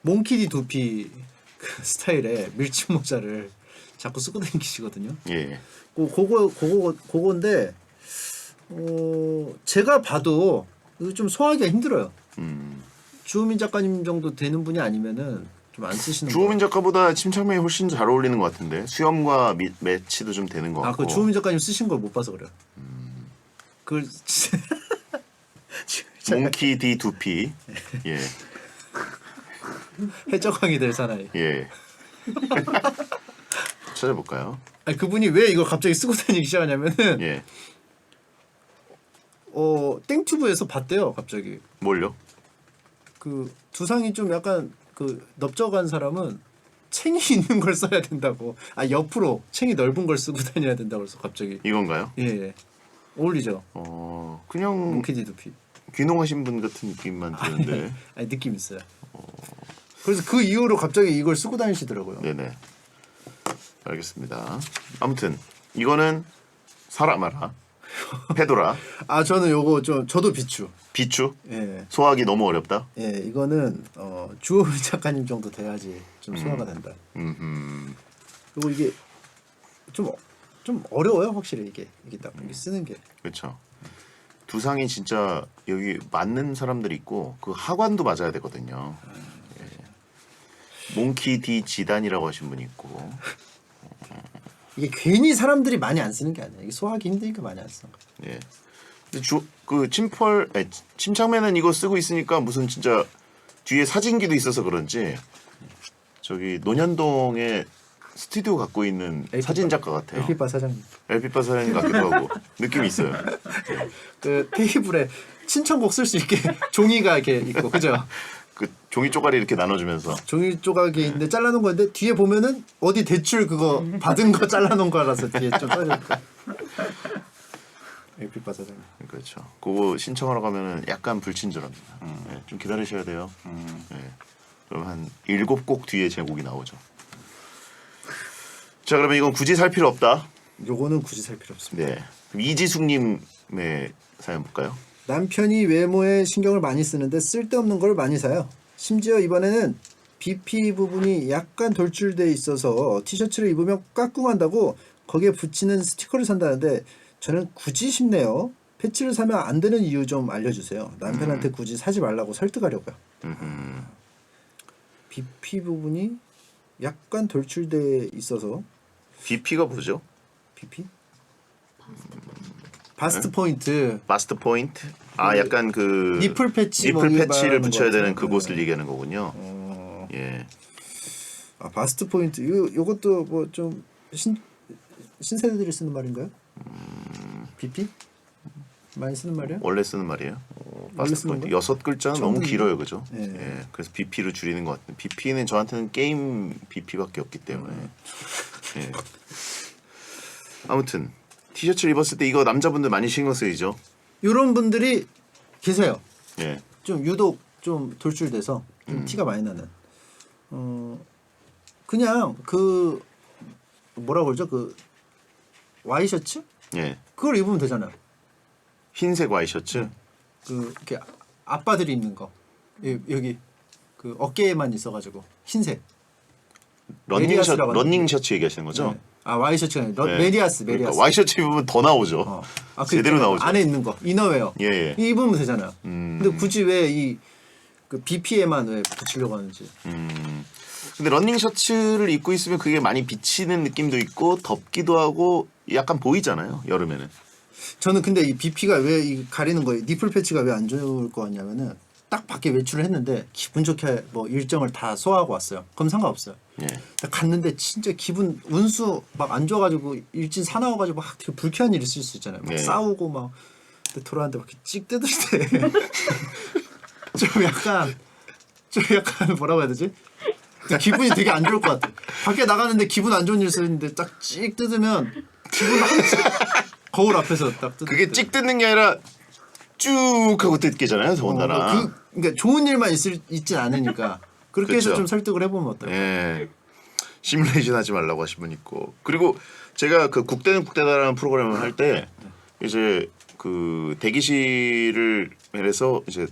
몽키디 두피 그 스타일의 밀짚 모자를 자꾸 쓰고 다니시거든요. 예. 그거인데 제가 봐도 이거 좀 소화하기가 힘들어요. 주호민 작가님 정도 되는 분이 아니면은 좀 안 쓰시는 주호민 작가보다 침착맨이 훨씬 잘 어울리는 것 같은데 수염과 매치도 좀 되는 것 같고. 그 주호민 작가님 쓰신 걸 못 봐서 그래요. 그 몽키 디 두피. 예. 해적왕이 될 사나이. 예. 찾아볼까요? 아니 그분이 왜 이걸 갑자기 쓰고 다니기 시작하냐면은 예. 땡튜브에서 봤대요 갑자기. 뭘요? 그 두상이 좀 약간 그 넓적한 사람은 챙이 있는 걸 써야 된다고. 아 옆으로 챙이 넓은 걸 쓰고 다녀야 된다고 그래서 갑자기. 이건가요? 예. 어울리죠. 그냥 몽키디 두피. 귀농하신 분 같은 느낌만 드는데. 아니 느낌 있어요. 그래서 그 이후로 갑자기 이걸 쓰고 다니시더라고요. 네네. 알겠습니다. 아무튼 이거는 사라마라, 페도라, 아 저는 요거 좀 저도 비추. 비추. 예. 소화하기 너무 어렵다. 예, 이거는 주호민 작가님 정도 돼야지 좀 소화가 된다. 그리고 이게 좀 좀 어려워요 확실히 이게 딱 이게 쓰는 게. 그렇죠. 두상이 진짜 여기 맞는 사람들이 있고 그 하관도 맞아야 되거든요. 예. 몽키 디 지단이라고 하신 분이 있고 이게 괜히 사람들이 많이 안 쓰는 게 아니야. 이게 소화하기 힘드니까 많이 안 쓰는 거야. 예. 근데 그 침착맨은 이거 쓰고 있으니까 무슨 진짜 뒤에 사진기도 있어서 그런지 저기 논현동에 스튜디오 갖고 있는 사진 작가 같아요. 엘피바 사장님. 엘피파 사장님 같기도 하고 느낌이 있어요. 그 테이블에 신청곡 쓸 수 있게 종이가 이렇게 있고 그죠? 그 종이 쪼가리 이렇게 나눠주면서 종이 조각이 있는데 잘라놓은 건데 뒤에 보면은 어디 대출 그거 받은 거 잘라놓은 거라서 뒤에 좀 써있고. 엘피바 사장님. 그렇죠. 그거 신청하러 가면은 약간 불친절합니다. 예, 좀 기다리셔야 돼요. 예. 그럼 한 7곡 뒤에 제 곡이 나오죠. 자 그러면 이건 굳이 살 필요 없다. 요거는 굳이 살 필요 없습니다. 네. 그럼 이지숙님의 사연 볼까요? 남편이 외모에 신경을 많이 쓰는데 쓸데없는 걸 많이 사요. 심지어 이번에는 BP 부분이 약간 돌출돼 있어서 티셔츠를 입으면 까꿍한다고 거기에 붙이는 스티커를 산다는데 저는 굳이 싶네요. 패치를 사면 안 되는 이유 좀 알려주세요. 남편한테 굳이 사지 말라고 설득하려고요. BP 부분이 약간 돌출돼 있어서 BP가 뭐죠? BP? 바스트 포인트. 바스트 포인트? 아 약간 그 니플 패치 니플 뭐 패치를 말하는 붙여야 것 되는 같아요. 그곳을 얘기하는 거군요. 예. 아 바스트 포인트 요것도 뭐 좀 신세대들이 쓰는 말인가요? BP? 많이 쓰는 말이야? 원래 쓰는 말이에요. 원래 바스트 쓰는 포인트 거? 6글자는 너무 처음 길어요, 그죠? 예. 예. 그래서 BP로 줄이는 것 같아요. BP는 저한테는 게임 BP밖에 없기 때문에. 예. 아무튼 티셔츠를 입었을 때 이거 남자분들 많이 신경 쓰이죠. 이런 분들이 계세요. 예. 좀 유독 좀 돌출돼서 좀 티가 많이 나는. 그냥 그 뭐라고 그러죠? 그 와이셔츠? 예. 그걸 입으면 되잖아요. 흰색 와이셔츠. 그 이렇게 아빠들이 입는 거 여기 그 어깨에만 있어가지고 흰색. 메리아스라고 하는 러닝 셔츠 얘기하시는 거죠? 네. 아 와이셔츠가 아니라 네. 메리아스. 그러니까 와이셔츠 입으면 더 나오죠. 아, 그 제대로 있잖아요. 나오죠. 안에 있는 거 이너웨어. 예, 예. 이 입으면 되잖아요. 근데 굳이 왜 이 그 BP에만 왜 붙이려고 하는지. 근데 러닝 셔츠를 입고 있으면 그게 많이 비치는 느낌도 있고 덥기도 하고 약간 보이잖아요. 여름에는. 저는 근데 이 BP가 왜 이 가리는 거예요? 니플 패치가 왜 안 좋을 거 같냐면은 딱 밖에 외출을 했는데 기분 좋게 뭐 일정을 다 소화하고 왔어요. 그럼 상관없어요. 예. 갔는데 진짜 기분 운수 막 안 좋아가지고 일진 사나워가지고 막 되게 불쾌한 일이 있을 수 있잖아요. 막 예. 싸우고 막 근데 돌아왔는데 막 이렇게 찍 뜯을 때 좀 약간 뭐라고 해야 되지? 기분이 되게 안 좋을 것 같아. 밖에 나가는데 기분 안 좋은 일 있었는데 딱 찍 뜯으면 기분 거울 앞에서 딱 뜯을 그게 때. 찍 뜯는 게 아니라 쭉 하고 뜯기잖아요. 더군다나. 그러니까 좋은 일만 있진 않으니까 그렇게 해서 그쵸. 좀 설득을 해보면 어떨까? 예. 시뮬레이션 하지 말라고 하신 분 있고. 그리고 제가 그 국대는 국대다라는 프로그램을 할 때 이제 그 대기실을 해서 이제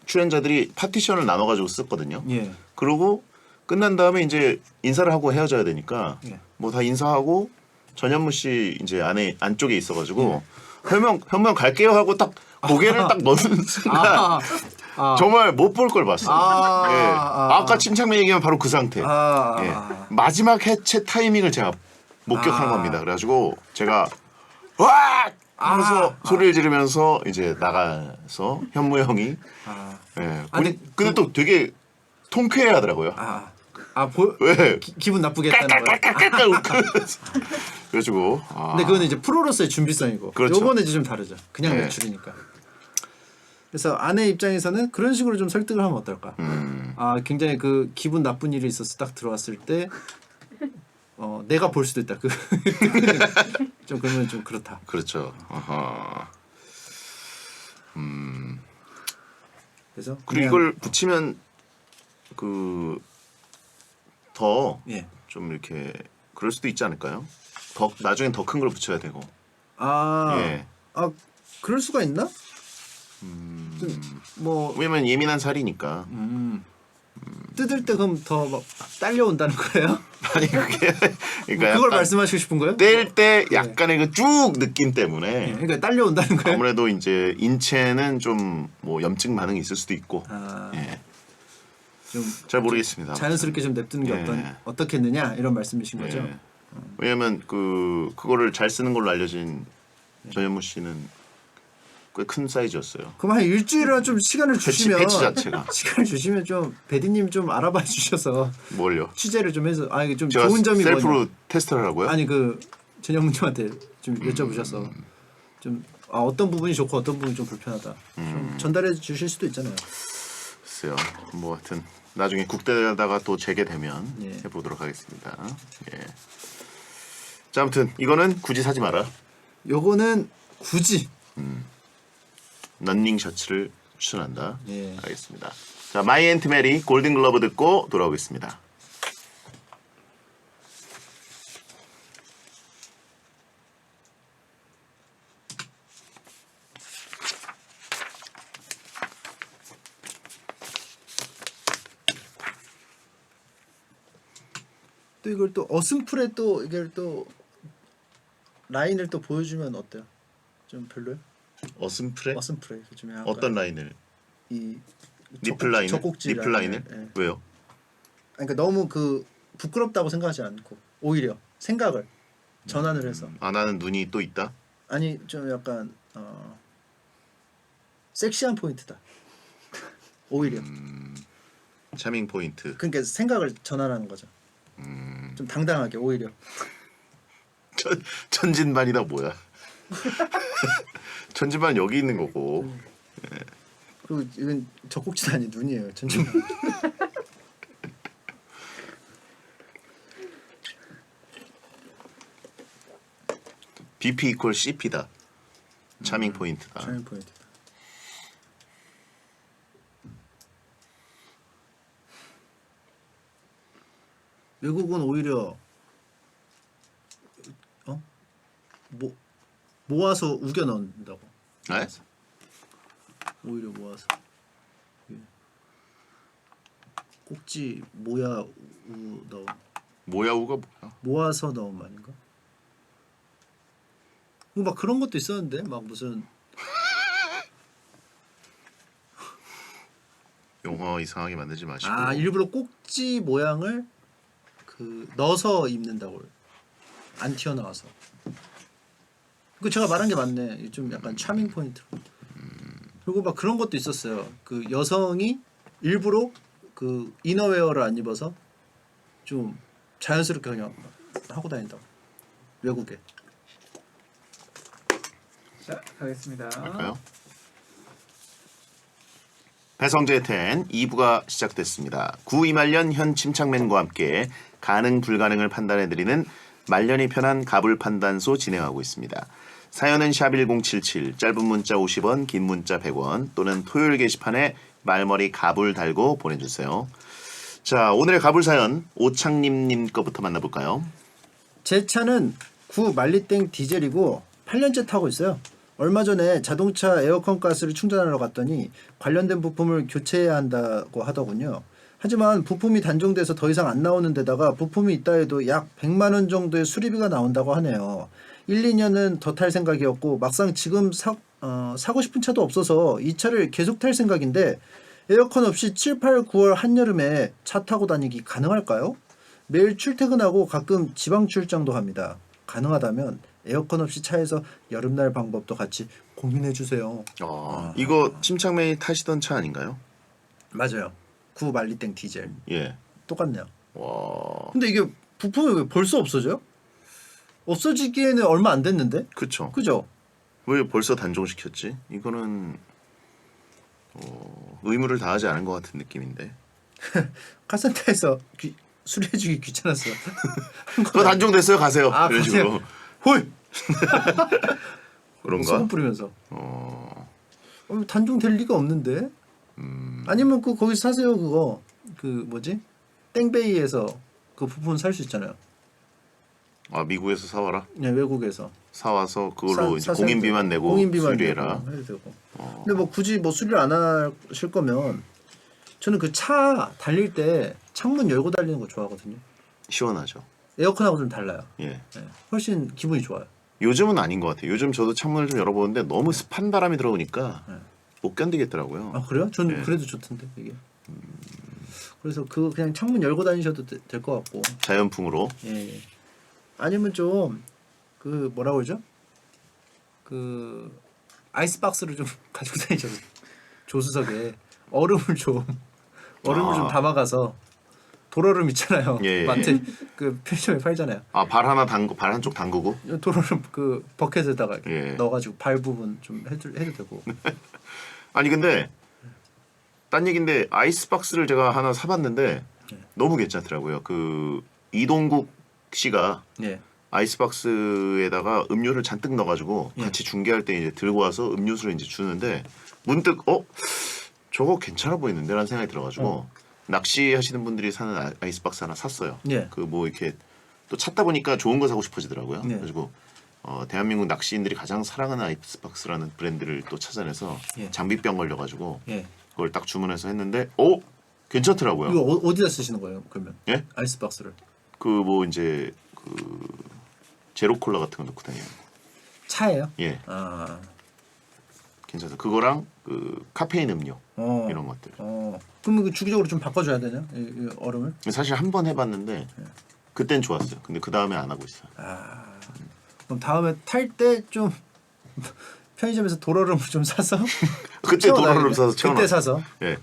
출연자들이 파티션을 나눠 가지고 썼거든요. 예. 그러고 끝난 다음에 이제 인사를 하고 헤어져야 되니까 예. 뭐 다 인사하고 전현무 씨 이제 안쪽에 있어가지고 현명 갈게요 하고 딱 고개를 딱 넣는 순간 정말 못 볼 걸 봤어요. 아까 침착맨 얘기하면 바로 그 상태. 예. 마지막 해체 타이밍을 제가 목격한 겁니다. 그래가지고 제가 와 하면서 소리를 지르면서 이제 나가서 현무 형이 예. 근데 또 되게 통쾌해하더라고요. 왜? 기분 나쁘게 했다는 거야. 그래가지고 근데 그거는 이제 프로로서의 준비성이고 그렇죠. 요거는 이제 좀 다르죠. 그냥 네. 외출이니까. 그래서 아내 입장에서는 그런 식으로 좀 설득을 하면 어떨까? 굉장히 그 기분 나쁜 일이 있어서 딱 들어왔을 때 내가 볼 수도 있다. 좀 그러면 좀 그렇다. 그렇죠. 아하. 그래서 그리고 이걸 붙이면 그 더 좀 예. 이렇게 그럴 수도 있지 않을까요? 더 나중엔 더 큰 걸 붙여야 되고. 예. 그럴 수가 있나? 뭐 왜냐면 예민한 살이니까. 뜯을 때 그럼 더 막 딸려온다는 거예요? 아니 그게 그러니까 그걸 약간 말씀하시고 싶은 거예요? 뗄 때 약간의 그 쭉 느낌 때문에 그러니까 딸려온다는 거예요? 아무래도 이제 인체는 좀 뭐 염증 반응이 있을 수도 있고 아, 예. 좀 잘 모르겠습니다. 자연스럽게 좀 냅두는 게 예. 어떻겠느냐 이런 말씀이신 거죠? 예. 왜냐면 그거를 잘 쓰는 걸로 알려진 전현무 씨는 꽤 큰 사이즈였어요. 그럼 한 일주일은 좀 시간을 주시면 패치 자체가 시간을 주시면 좀 배디님 좀 알아봐 주셔서 뭘요? 취재를 좀 해서 이게 좀 제가 좋은 점이 셀프로 뭐냐? 테스트를 하라고요? 아니 그 전현무님한테 좀 여쭤보셔서 좀 어떤 부분이 좋고 어떤 부분이 좀 불편하다 좀 전달해 주실 수도 있잖아요. 글쎄요. 뭐 하여튼 나중에 국대에다가 또 재개되면 예. 해보도록 하겠습니다. 예. 자 아무튼 이거는 굳이 사지 마라. 요거는 굳이 런닝 셔츠를 추천한다. 예. 알겠습니다. 자 마이 앤트 메리 골든 글러브 듣고 돌아오겠습니다. 또 이걸 또 어슴풀에 또 이걸 또 라인을 또 보여주면 어때요? 좀 별로요? 어슴프레? 어슴풀에 좀 약간 어떤 라인을? 이 니플 라인을? 젖꼭지 니플 라인을? 예. 왜요? 그러니까 너무 그 부끄럽다고 생각하지 않고 오히려 생각을 전환을 해서 아 나는 눈이 또 있다? 아니 좀 약간 섹시한 포인트다. 오히려 차밍 포인트. 그러니까 생각을 전환하는 거죠. 좀 당당하게 오히려. 천진반이다 뭐야? 천진반 여기 있는 거고. 그리고 이건 젖꼭지도 아니 눈이에요. 전좀 BP 이퀄 CP다. 차밍 포인트다. 차밍 포인트다. 외국은 오히려 모아서 우겨 넣는다고. 네? 오히려 모아서 꼭지 모야 우 넣음 모야우가 뭐야? 모아서 넣음 아닌가? 막 그런 것도 있었는데 막 무슨 용어 이상하게 만들지 마시고. 일부러 꼭지 모양을 그 넣어서 입는다고 안 튀어나와서. 그 제가 말한 게 맞네. 좀 약간 차밍 포인트. 그리고 막 그런 것도 있었어요. 그 여성이 일부러 그 이너웨어를 안 입어서 좀 자연스럽게 그냥 하고 다닌다고. 외국에. 자 가겠습니다. 할까요? 배성재의 텐 2부가 시작됐습니다. 구이말년 현 침착맨과 함께 가능 불가능을 판단해드리는 말년이 편한 가불 판단소 진행하고 있습니다. 사연은 샵 1077, 짧은 문자 50원, 긴 문자 100원 또는 토요일 게시판에 말머리 가불 달고 보내주세요. 자 오늘의 가불 사연 오창림님 거부터 만나볼까요? 제 차는 9 말리땡 디젤이고 8년째 타고 있어요. 얼마 전에 자동차 에어컨 가스를 충전하러 갔더니 관련된 부품을 교체해야 한다고 하더군요. 하지만 부품이 단종돼서 더 이상 안 나오는 데다가 부품이 있다 해도 약 100만 원 정도의 수리비가 나온다고 하네요. 1, 2년은 더 탈 생각이었고 막상 지금 사고 싶은 차도 없어서 이 차를 계속 탈 생각인데 에어컨 없이 7, 8, 9월 한여름에 차 타고 다니기 가능할까요? 매일 출퇴근하고 가끔 지방 출장도 합니다. 가능하다면 에어컨 없이 차에서 여름날 방법도 같이 고민해 주세요. 이거 침착맨이 타시던 차 아닌가요? 맞아요. 9 말리땡 디젤. 예. 똑같네요. 와. 근데 이게 부품이 왜 벌써 없어져요? 없어지기에는 얼마 안 됐는데? 그쵸. 그죠? 왜 벌써 단종시켰지? 이거는 의무를 다하지 않은 것 같은 느낌인데. 카센터에서 수리해주기 귀찮았어. 그거 단종됐어요. 가세요. 이런 가세요. 식으로. 홀! 그런가? 소금 뿌리면서. 단종될 리가 없는데? 아니면 거기서 사세요. 그거 그 뭐지? 땡베이에서 그 부품 살 수 있잖아요. 아 미국에서 사와라. 네, 외국에서 사와서 그걸로 이제 사세요. 공인비만 내고 공인비만 수리해라. 내고 해도 되고. 근데 뭐 굳이 뭐 수리를 안 하실 거면 저는 그 차 달릴 때 창문 열고 달리는 거 좋아하거든요. 시원하죠. 에어컨하고 좀 달라요. 예. 예. 훨씬 기분이 좋아요. 요즘은 아닌 것 같아요. 요즘 저도 창문을 좀 열어보는데 너무 습한 바람이 들어오니까 네. 못 견디겠더라고요. 아 그래요? 전 예. 그래도 좋던데 이게. 그래서 그 그냥 창문 열고 다니셔도 될 것 같고. 자연풍으로. 예. 아니면 좀 그 뭐라고 그러죠? 그 아이스박스를 좀 가지고 다니셔도 조수석에 얼음을 좀 담아가서 돌얼음 있잖아요. 예, 예. 마트 그 편의점에 팔잖아요. 아, 발 하나 담고 발 한쪽 담그고. 돌얼음 그 버켓에다가 이렇게 예. 넣어가지고 발 부분 좀 해도 되고. 아니 근데 딴 얘긴데 아이스박스를 제가 하나 사봤는데 너무 괜찮더라고요. 그 이동국 씨가 예. 아이스박스에다가 음료를 잔뜩 넣어가지고 예. 같이 중계할 때 이제 들고 와서 음료수를 이제 주는데 문득 저거 괜찮아 보이는데라는 생각이 들어가지고 낚시 하시는 분들이 사는 아이스박스 하나 샀어요. 예. 그 뭐 이렇게 또 찾다 보니까 좋은 거 사고 싶어지더라고요. 예. 그래가지고 대한민국 낚시인들이 가장 사랑하는 아이스박스라는 브랜드를 또 찾아내서 예. 장비병 걸려가지고 예. 그걸 딱 주문해서 했는데 괜찮더라고요. 이거 어디다 쓰시는 거예요? 그러면 예? 아이스박스를 그 뭐 이제 그 제로 콜라 같은 거 넣고 다니는 거. 차예요? 예, 아. 괜찮아. 그거랑 그 카페인 음료 어. 이런 것들. 그러면 그 주기적으로 좀 바꿔줘야 되냐? 이 얼음을? 사실 한 번 해봤는데 그땐 좋았어요. 근데 그 다음에 안 하고 있어요. 그럼 다음에 탈 때 좀 편의점에서 돌얼음을 좀 사서 그때 돌얼음 사서 채워놔. 그때 사서 예.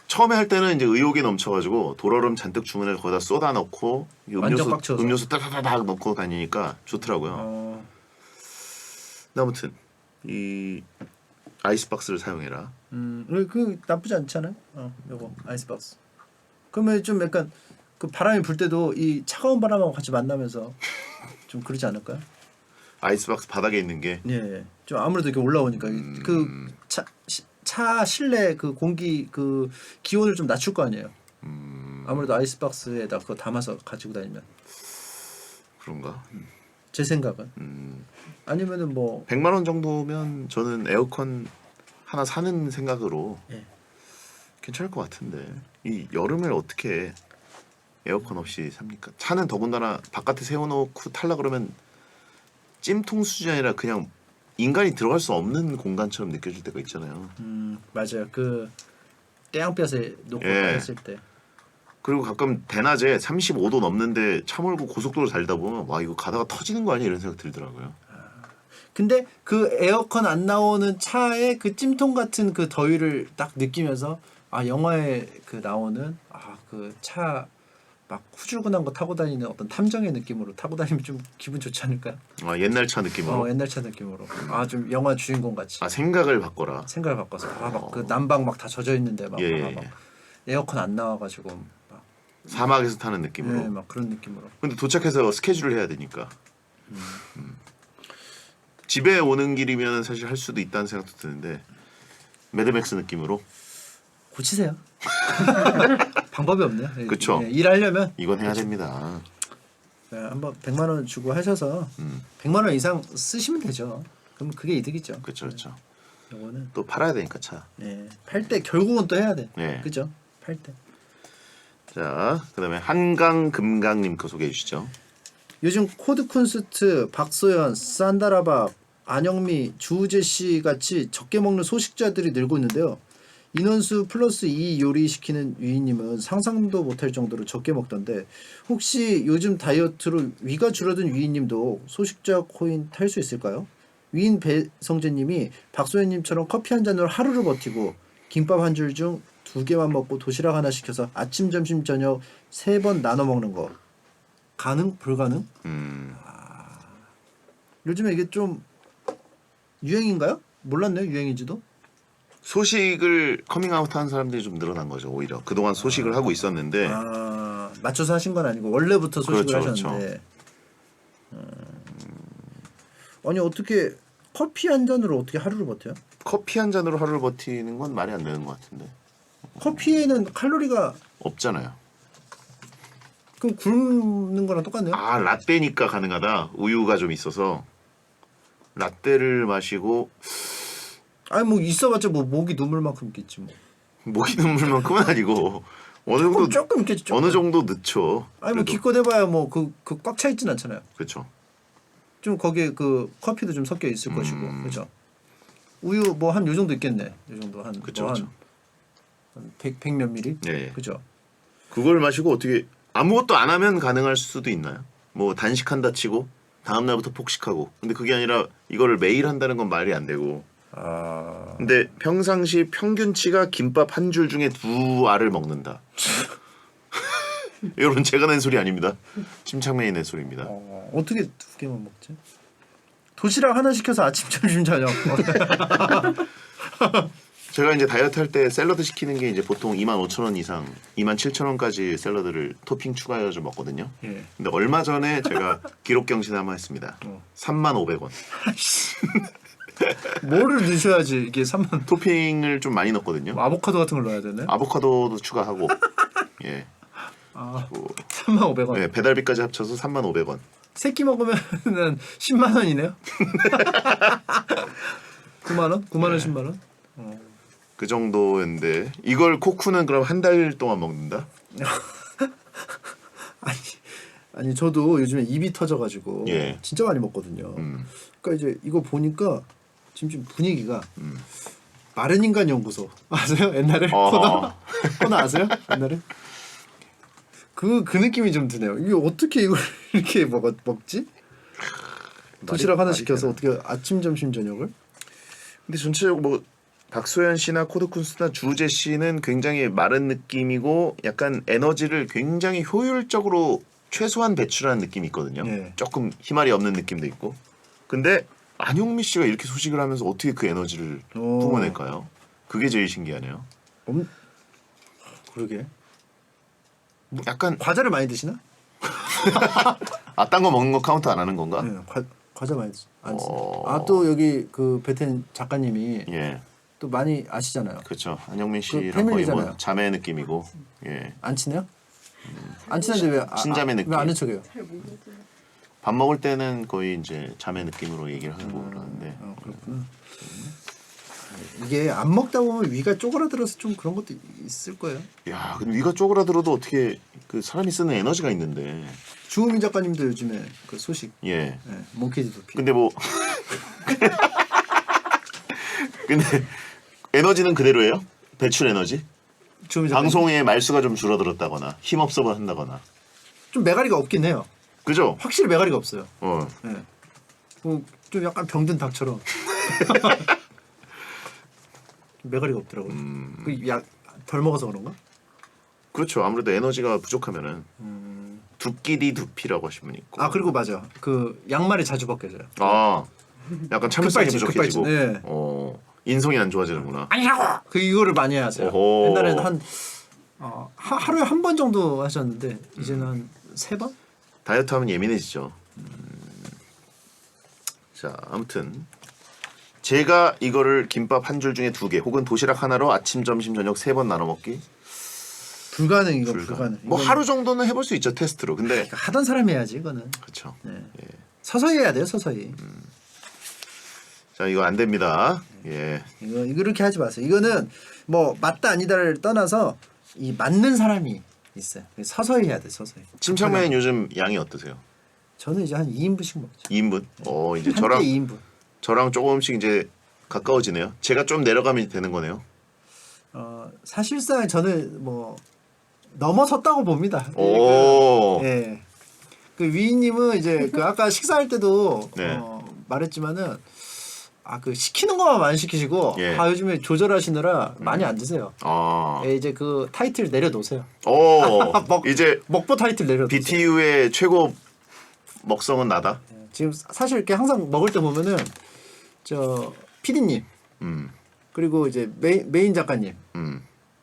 처음에 할 때는 이제 의욕이 넘쳐가지고 돌얼음 잔뜩 주문해서 거기다 쏟아 넣고 완전 꽉 채워서. 음료수 따다다닥 넣고 다니니까 좋더라고요. 근데 아무튼 이 아이스박스를 사용해라. 그 나쁘지 않잖아요. 요거 아이스박스. 그러면 좀 약간 그 바람이 불 때도 이 차가운 바람하고 같이 만나면서 좀 그러지 않을까요? 아이스박스 바닥에 있는 게 예. 좀 아무래도 이렇게 올라오니까 그 차 실내 그 공기 그 기온을 좀 낮출 거 아니에요. 아무래도 아이스박스에다 그거 담아서 가지고 다니면 그런가? 제 생각은 아니면은 뭐 100만 원 정도면 저는 에어컨 하나 사는 생각으로 예. 괜찮을 것 같은데 이 여름을 어떻게 에어컨 없이 삽니까? 차는 더군다나 바깥에 세워놓고 탈라 그러면 찜통 수준이 아니라 그냥 인간이 들어갈 수 없는 공간처럼 느껴질 때가 있잖아요. 맞아요. 그 태양볕에 놓고 예. 했을 때 그리고 가끔 대낮에 35도 넘는데 차 몰고 고속도로 달리다 보면 와 이거 가다가 터지는 거 아니야 이런 생각 들더라고요. 근데 그 에어컨 안 나오는 차에 그 찜통 같은 그 더위를 딱 느끼면서 영화에 그 나오는 그 차 막 후줄근한 거 타고 다니는 어떤 탐정의 느낌으로 타고 다니면 좀 기분 좋지 않을까요? 옛날 차 느낌으로. 옛날 차 느낌으로 좀 영화 주인공 같이 생각을 바꿔라. 생각을 바꿔서 막 그 난방 막 다 젖어 있는데 막, 예. 막 에어컨 안 나와가지고 막 사막에서 타는 느낌으로. 막 그런 느낌으로. 근데 도착해서 스케줄을 해야 되니까. 집에 오는 길이면 사실 할 수도 있다는 생각도 드는데 매드맥스 느낌으로 고치세요. 방법이 없네요. 그쵸. 일하려면 이건 해야 됩니다. 한번 100만 원 주고 하셔서 100만 원 이상 쓰시면 되죠. 그럼 그게 이득이죠. 그렇죠, 그렇죠. 요거는 또 팔아야 되니까 차. 팔 때 결국은 또 해야 돼. 네. 그죠? 팔 때. 자, 그다음에 한강 금강님 거 소개해 주시죠. 요즘 코드쿤스트, 박소연, 산다라박, 안영미, 주우재 씨 같이 적게 먹는 소식자들이 늘고 있는데요. 인원수 플러스 2 요리시키는 위인님은 상상도 못할 정도로 적게 먹던데 혹시 요즘 다이어트로 위가 줄어든 위인님도 소식자 코인 탈 수 있을까요? 위인 배성재님이 박소연님처럼 커피 한 잔으로 하루를 버티고 김밥 한 줄 중 2개만 먹고 도시락 하나 시켜서 아침, 점심, 저녁 3번 나눠 먹는 거 가능? 불가능? 요즘에 이게 좀 유행인가요? 몰랐네요 유행인지도. 소식을 커밍아웃 하는 사람들이 좀 늘어난 거죠. 오히려 그동안 소식을 하고 있었는데 맞춰서 하신 건 아니고 원래부터 소식을 그렇죠, 하셨는데 아니 어떻게 커피 한 잔으로 어떻게 하루를 버텨요? 커피 한 잔으로 하루를 버티는 건 말이 안 되는 것 같은데 커피에는 칼로리가 없잖아요. 그럼 굶는 거랑 똑같네요? 라떼니까 가능하다. 우유가 좀 있어서 라떼를 마시고 아니 뭐 있어봤자 뭐 목이 눈물만큼 있겠지 뭐. 목이 눈물만큼은 아니고 어느 정도 조금 있겠지. 조금. 어느 정도 넣죠. 아니 뭐 기껏 해봐야 뭐 그 꽉 차 있진 않잖아요. 그렇죠. 좀 거기에 그 커피도 좀 섞여 있을 것이고, 그렇죠. 우유 뭐 한 요 정도 있겠네. 요 정도 한 그쵸, 뭐 그쵸. 한 100 몇 미리. 예. 그죠. 그걸 마시고 어떻게 아무것도 안 하면 가능할 수도 있나요? 뭐 단식한다 치고 다음 날부터 폭식하고. 근데 그게 아니라 이거를 매일 한다는 건 말이 안 되고. 아 근데 평상시 평균치가 김밥 한 줄 중에 2알을 먹는다. 여러분 제가 낸 소리 아닙니다. 침착맨이 낸 소리입니다. 어떻게 2개만 먹지? 도시락 하나 시켜서 아침 점심 저녁. 제가 이제 다이어트 할 때 샐러드 시키는 게 이제 보통 25,000원 이상, 27,000원까지 샐러드를 토핑 추가해서 먹거든요. 예. 근데 얼마 전에 제가 기록 경신 한번 했습니다. 35,000원. 뭐를 넣으셔야지 이게 3만. 토핑을 좀 많이 넣었거든요. 아보카도 같은 걸 넣어야 되네. 아보카도도 추가하고. 예. 아, 뭐, 3,500원. 네, 배달비까지 합쳐서 35,000원. 세끼 먹으면은 10만 원이네요. 9만 원? 9만 원, 10만 원? 그 정도인데 이걸 코쿠는 그럼 한 달 동안 먹는다? 아니 저도 요즘에 입이 터져가지고 예. 진짜 많이 먹거든요. 그러니까 이제 이거 보니까 지금 좀 분위기가 마른 인간 연구소 아세요? 옛날에 코너 아세요? 옛날에 그 느낌이 좀 드네요. 이게 어떻게 이걸 이렇게 먹지? 도시락 하나 시켜서 어떻게 아침, 점심, 저녁을? 근데 전체적으로 뭐 박소연 씨나 코드쿤스나 주우재 씨는 굉장히 마른 느낌이고 약간 에너지를 굉장히 효율적으로 최소한 배출하는 느낌이 있거든요. 네. 조금 희말이 없는 느낌도 있고. 근데 안용미 씨가 이렇게 소식을 하면서 어떻게 그 에너지를 뿜어낼까요? 그게 제일 신기하네요. 그러게. 약간 과자를 많이 드시나? 딴 거 먹는 거 카운트 안 하는 건가? 네, 과자 많이 드시. 또 여기 그 베텐 작가님이 예, 또 많이 아시잖아요. 그렇죠. 안용민 씨랑 거의 패밀리잖아요. 뭐 자매 느낌이고, 예, 안 친해요? 안 친한데 왜 친자매 느낌. 왜 아는 척해요? 밥 먹을 때는 거의 이제 자매 느낌으로 얘기를 하고 그러는데. 그렇구나. 이게 안 먹다 보면 위가 쪼그라들어서 좀 그런 것도 있을 거예요. 야, 근데 위가 쪼그라들어도 어떻게 그 사람이 쓰는 에너지가 있는데. 주우민 작가님도 요즘에 그 소식, 예. 몽키즈 두피. 근데 뭐 근데 에너지는 그대로예요? 배출 에너지? 주우민 작가님 방송의 말수가 좀 줄어들었다거나 힘 없어 한다거나. 좀 매가리가 없긴 해요. 그죠? 확실히 매가리가 없어요. 어. 네. 좀 약간 병든 닭처럼 매가리가 없더라고요. 그 약 덜 먹어서 그런가? 그렇죠. 아무래도 에너지가 부족하면은 두끼리 두피라고 하신 분이 있고. 그리고 맞아. 그 양말이 자주 벗겨져요. 약간 참을성이 급발진, 부족해지고. 급발진, 네. 인성이 안 좋아지는구나. 아니라고. 그 이거를 많이 하세요. 오호. 옛날에는 하루에 한 번 정도 하셨는데 이제는 한 3번? 다이어트 하면 예민해지죠. 자, 아무튼 제가 이거를 김밥 한 줄 중에 2개 혹은 도시락 하나로 아침, 점심, 저녁 3번 나눠 먹기. 불가능 이거 불가능. 뭐 이건 하루 정도는 해볼 수 있죠 테스트로. 근데 하던 사람이 해야지 이거는. 그렇죠. 네. 서서히 해야 돼요 서서히. 자, 이거 안 됩니다. 예. 이거 이렇게 하지 마세요. 이거는 뭐 맞다 아니다를 떠나서 이 맞는 사람이 있어요. 서서히 해야 돼 서서히. 침착맨 요즘 양이 어떠세요? 저는 이제 한 2인분씩 먹죠. 2인분? 이제 한때 2인분. 저랑 조금씩 이제 가까워지네요. 제가 좀 내려가면 되는 거네요. 사실상 저는 뭐 넘어섰다고 봅니다. 오. 예. 그 위인님은 이제 그 아까 식사할 때도 네. 말했지만은 그 시키는 것만 많이 시키시고 예. 요즘에 조절하시느라 많이 안 드세요. 예, 이제 그 타이틀 내려놓으세요. 이제 먹보 타이틀 내려놓으세요. BTU의 최고 먹성은 나다. 지금 사실 이렇게 항상 먹을 때 보면은 저 PD님 그리고 이제 메인 작가님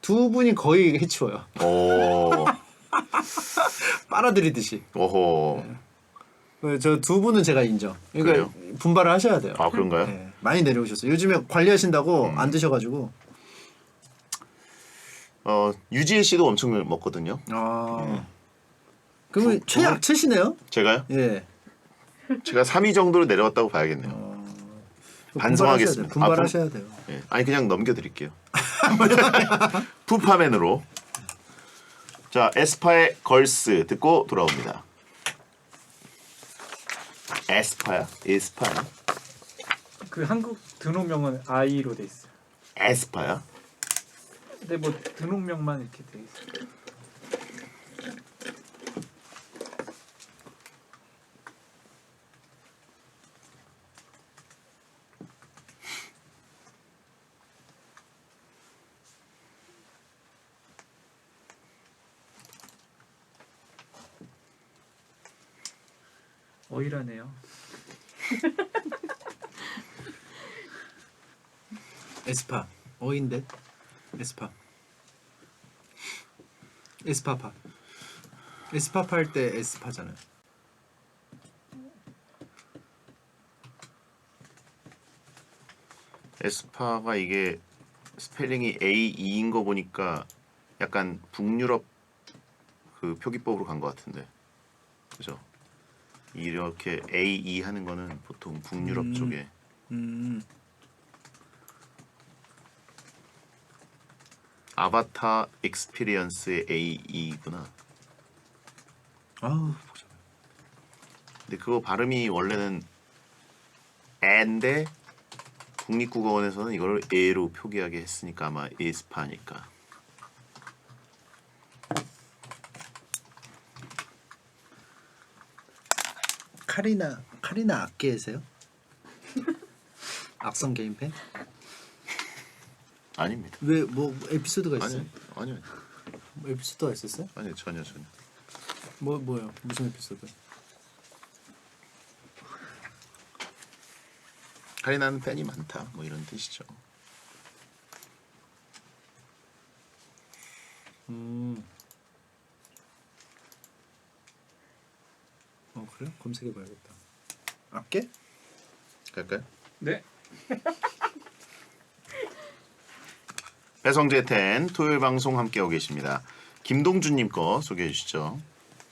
두 분이 거의 해치워요. 빨아들이듯이. 오호. 저 두 분은 제가 인정. 그러니까 분발을 하셔야 돼요. 그런가요? 네, 많이 내려오셨어요. 요즘에 관리하신다고 안 드셔가지고. 유지혜 씨도 엄청 먹거든요. 그러면 최약체시네요? 제가요? 예. 제가 3위 정도로 내려왔다고 봐야겠네요. 반성하겠습니다. 분발하셔야 돼요. 예. 아니 그냥 넘겨드릴게요. 푸파맨으로. 자, 에스파의 걸스 듣고 돌아옵니다. 에스파야? 에스파야? 그 한국 등록명은 아이로 돼 있어요. 에스파야? 근데 뭐 등록명만 이렇게 돼 있어요. 어이라네요. 에스파 어인데 에스파 에스파파 에스파파 할 때 에스파잖아요. 에스파가 이게 스펠링이 A2인 거 보니까 약간 북유럽 그 표기법으로 간 것 같은데, 그죠? 이렇게 A2 하는 거는 보통 북유럽 쪽에. 아바타 익스피리언스의 A2구나. 아우 복잡해. 근데 그거 발음이 원래는 애인데 국립국어원에서는 이걸 에로 표기하게 했으니까 아마 에스파니까. 카리나 악기세요? 악성 게임팬? 아닙니다. 왜 뭐 에피소드가 있어요? 아니요. 뭐 에피소드가 있었어요? 아니요, 전혀. 뭐요? 무슨 에피소드? 카리나는 팬이 많다, 뭐 이런 뜻이죠. 그래? 검색해봐야겠다. 악계? 갈까요? 네. 배성재 텐 토요일 방송 함께하고 계십니다. 김동준님 거 소개해 주시죠.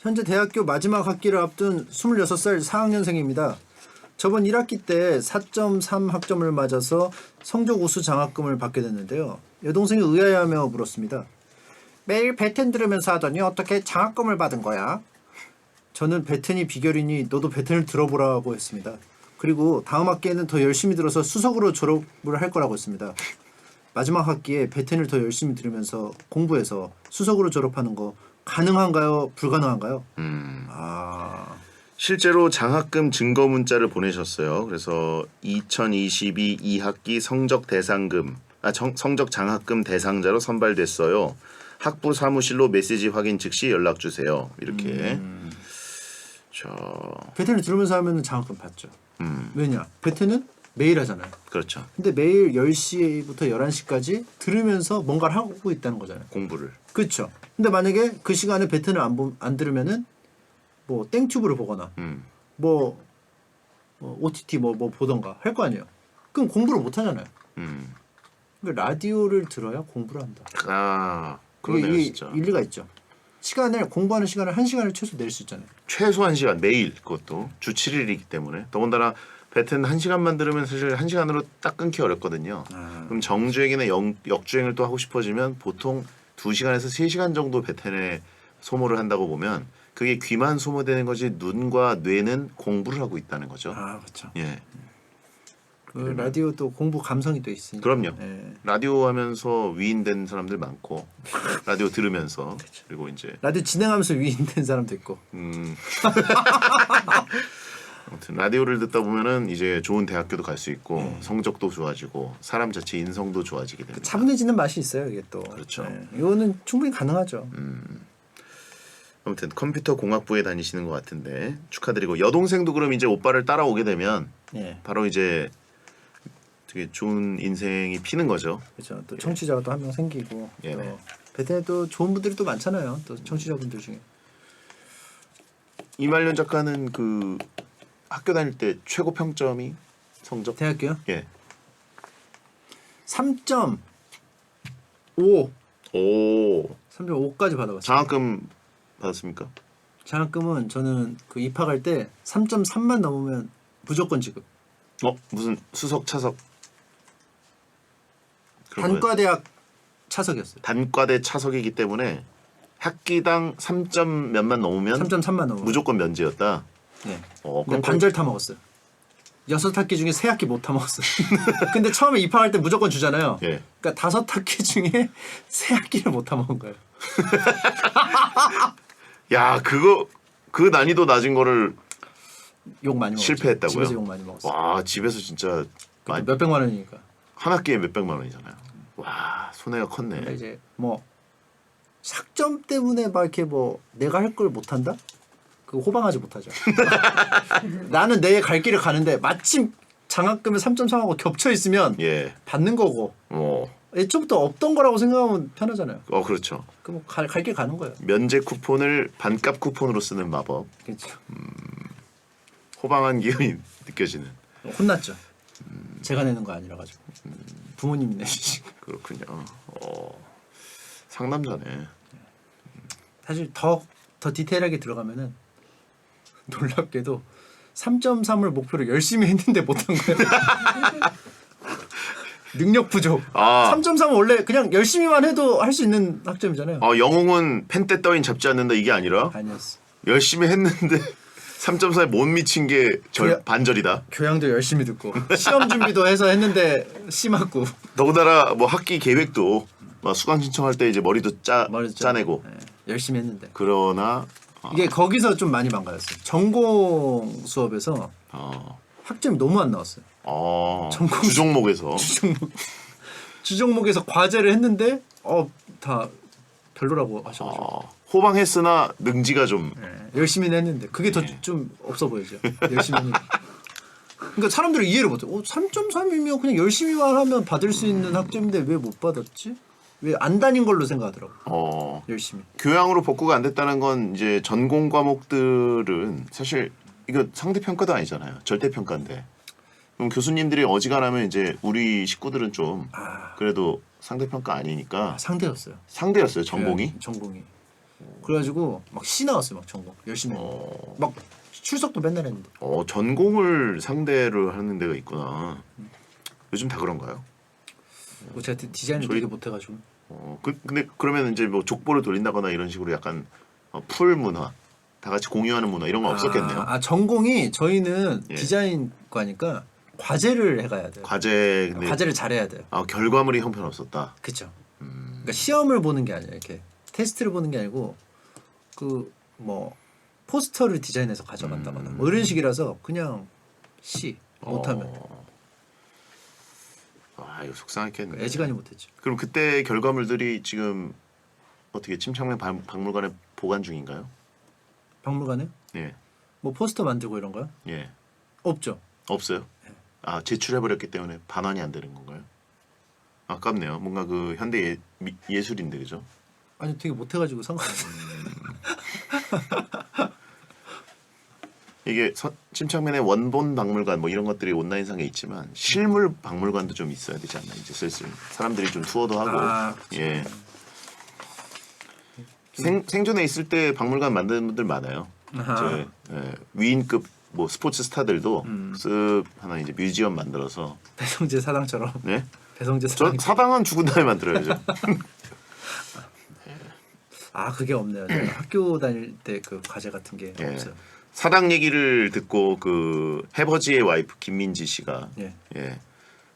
현재 대학교 마지막 학기를 앞둔 26살 4학년생입니다. 저번 1학기 때 4.3 학점을 맞아서 성적 우수 장학금을 받게 됐는데요. 여동생이 의아해하며 물었습니다. 매일 베텐 들으면서 하더니 어떻게 장학금을 받은 거야? 저는 베텐이 비결이니 너도 베텐을 들어보라고 했습니다. 그리고 다음 학기에는 더 열심히 들어서 수석으로 졸업을 할 거라고 했습니다. 마지막 학기에 베텐을 더 열심히 들으면서 공부해서 수석으로 졸업하는 거 가능한가요? 불가능한가요? 실제로 장학금 증거 문자를 보내셨어요. 그래서 2022 2학기 성적 대상금, 성적 장학금 대상자로 선발됐어요. 학부 사무실로 메시지 확인 즉시 연락 주세요. 이렇게. 베텐을 들으면서 하면 장학금 받죠. 왜냐? 베텐은 매일 하잖아요. 그렇죠. 근데 매일 10시부터 11시까지 들으면서 뭔가를 하고 있다는 거잖아요. 공부를. 그렇죠. 근데 만약에 그 시간에 베텐을 안 들으면은 뭐 땡튜브를 보거나 뭐 OTT 뭐 보던가 할 거 아니에요. 그럼 공부를 못 하잖아요. 그러니까 라디오를 들어야 공부를 한다. 아, 그러네요, 이게 진짜. 일리가 있죠. 공부하는 시간을 1시간을 최소 낼 수 있잖아요. 최소 1시간 매일, 그것도 주 7일이기 때문에. 더군다나 베텐 1시간만 들으면 사실 1시간으로 딱 끊기 어렵거든요. 그럼 정주행이나 역주행을 또 하고 싶어지면 보통 2시간에서 3시간 정도 베텐에 소모를 한다고 보면 그게 귀만 소모되는 거지 눈과 뇌는 공부를 하고 있다는 거죠. 아, 그렇죠. 예. 그 라디오도 공부 감성이 또 있으니까. 그럼요. 예. 라디오 하면서 위인된 사람들 많고 라디오 들으면서 그리고 이제 라디오 진행하면서 위인된 사람도 있고. 아무튼 라디오를 듣다 보면은 이제 좋은 대학교도 갈 수 있고 성적도 좋아지고 사람 자체 인성도 좋아지게 됩니다. 차분해지는 맛이 있어요, 이게 또. 그렇죠. 이거는 충분히 가능하죠. 아무튼 컴퓨터 공학부에 다니시는 것 같은데 축하드리고 여동생도 그럼 이제 오빠를 따라오게 되면 예. 바로 이제 되게 좋은 인생이 피는 거죠. 그렇죠. 또 청취자가 또 한 명 생기고. 예. 또 베텐에 또 좋은 분들이 또 많잖아요. 또 청취자분들 중에. 이말년 작가는 그 학교 다닐 때 최고 평점이 성적? 대학교요? 예. 3.5. 오. 3.5까지 받아봤어요. 장학금 받았습니까? 장학금은 저는 그 입학할 때 3.3만 넘으면 무조건 지급. 무슨 수석 차석? 그런 거예요? 단과대학 차석이었어요. 단과대 차석이기 때문에 학기당 3점 몇만 넘으면 3.3만 원. 무조건 면제였다. 네. 어, 근데 그럼 반절 타 먹었어요. 6학기 중에 3학기 못 타 먹었어요. 근데 처음에 입학할 때 무조건 주잖아요. 예. 그러니까 5학기 중에 3학기를 못 타 먹은 거예요. 야, 그 난이도 낮은 거를 욕 많이 먹었죠. 실패했다고요? 집에서 욕 많이 먹었어요. 와, 집에서 진짜 많이, 몇백만 원이니까. 한 학기에 몇백만 원이잖아요. 와, 손해가 근데 컸네. 이제 뭐 학점 때문에 막 이렇게 뭐 내가 할 걸 못한다? 그 호방하지 못하죠. 나는 내 갈 길을 가는데 마침 장학금을 3.3하고 겹쳐 있으면 예. 받는 거고 애초부터 없던 거라고 생각하면 편하잖아요. 그렇죠. 그럼 갈 길 가는 거예요. 면제 쿠폰을 반값 쿠폰으로 쓰는 마법. 그렇죠. 호방한 기운이 느껴지는. 혼났죠. 제가 내는 거 아니라 가지고 부모님이 내주시고. 그렇군요. 상남자네. 사실 더 디테일하게 들어가면은 놀랍게도 3.3을 목표로 열심히 했는데 못한 거예요. 능력 부족. 아. 3.3은 원래 그냥 열심히만 해도 할 수 있는 학점이잖아요. 영웅은 펜때 따윈 잡지 않는다 이게 아니라 아니었어. 열심히 했는데 3.4에 못 미친 게 반절이다. 교양도 열심히 듣고 시험 준비도 해서 했는데 씨 맞고. 더군다나 뭐 학기 계획도 막 수강 신청할 때 이제 머리도 짜내고. 네, 열심히 했는데. 그러나 이게 거기서 좀 많이 망가졌어요. 전공 수업에서 학점이 너무 안 나왔어요. 전공 주종목에서 주종목에서 과제를 했는데 다 별로라고 하셔가지고. 호방했으나 능지가 좀 열심히는 했는데 그게 더 좀 없어 보이죠. 열심히 했는데. 그러니까 사람들이 이해를 못해. 3.3이면 그냥 열심히만 하면 받을 수 있는 학점인데 왜 못 받았지? 왜 안 다닌 걸로 생각하더라고. 열심히. 교양으로 복구가 안 됐다는 건 이제 전공 과목들은 사실 이거 상대 평가도 아니잖아요. 절대 평가인데. 그럼 교수님들이 어지간하면 이제 우리 식구들은 좀 그래도 상대 평가 아니니까 상대였어요. 상대였어요. 전공이. 전공이. 그래가지고 막 시 나왔어요. 막 전공 열심히 했는데. 막 출석도 맨날 했는데. 전공을 상대를 하는 데가 있구나. 요즘 다 그런가요? 제가 디자인을 되게 못해가지고. 근데 그러면 이제 뭐 족보를 돌린다거나 이런 식으로 약간 풀 문화, 다 같이 공유하는 문화 이런 거 없었겠네요. 전공이 저희는 예. 디자인과니까 과제를 해가야 돼요. 근데 과제를 잘해야 돼요. 결과물이 형편없었다. 그렇죠. 그러니까 시험을 보는 게 아니에요. 이렇게 테스트를 보는 게 아니고 그 뭐 포스터를 디자인해서 가져간다거나 뭐 이런 식이라서 그냥 시 못하면 이거 속상했겠네. 애지간히 못했죠. 그럼 그때 결과물들이 지금 어떻게 침착맨 박물관에 보관 중인가요? 박물관에 예, 뭐 포스터 만들고 이런 거요? 예, 없죠. 없어요. 제출해버렸기 때문에 반환이 안 되는 건가요? 아깝네요. 뭔가 그 현대 예술인데 그죠? 아니 되게 못해가지고 상관없어요. 이게 침착맨의 원본 박물관 뭐 이런 것들이 온라인상에 있지만 실물 박물관도 좀 있어야 되지 않나 이제 슬슬 사람들이 좀 투어도 하고 그쵸. 예 생존에 있을 때 박물관 만드는 분들 많아요. 위인급 뭐 스포츠 스타들도 쓱 하나 이제 뮤지엄 만들어서 배성재 사당처럼. 네 배성재 저 사당. 사당은 죽은 다음에 만들어야죠. 그게 없네요. 제가 학교 다닐 때 그 과제 같은 게 예. 없어요. 사당 얘기를 듣고 그 해버지의 와이프 김민지 씨가 예. 예.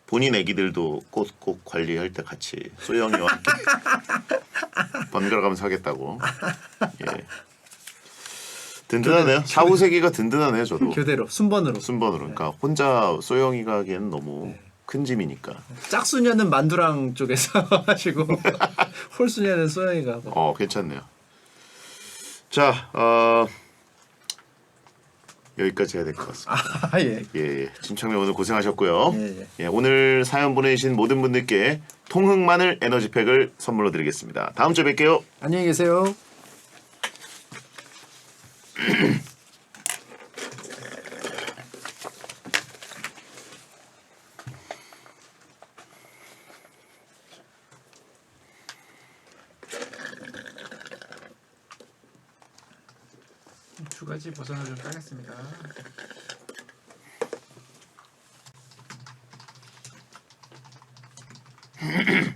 본인 애기들도 꼭 관리할 때 같이 소영이와 함께 번갈아가면서 하겠다고. 예. 든든하네요. 사후세계가 든든하네요. 저도 교대로 순번으로. 그러니까 혼자 소영이가 하기에는 너무 큰 짐이니까. 짝수녀는 만두랑 쪽에서 하시고 홀수녀는 소영이가 하고. 괜찮네요. 자, 여기까지 해야 될 것 같습니다. 예. 예, 침착맨 오늘 고생하셨고요. 예. 예, 오늘 사연 보내주신 모든 분들께 통흑마늘 에너지팩을 선물로 드리겠습니다. 다음 주에 뵐게요. 안녕히 계세요. 두 가지 버전을 좀 따겠습니다.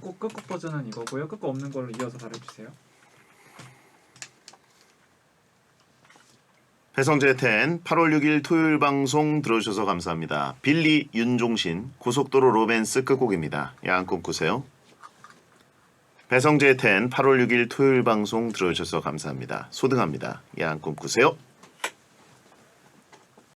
끝곡 버전은 이거고요. 끝곡 없는 걸로 이어서 달아주세요. 배성재 텐 8월 6일 토요일 방송 들어주셔서 감사합니다. 빌리 윤종신 고속도로 로맨스 끝곡입니다. 야한 꿈 꾸세요. 배성재 텐 8월 6일 토요일 방송 들어주셔서 감사합니다. 소등합니다. 야한 꿈 꾸세요.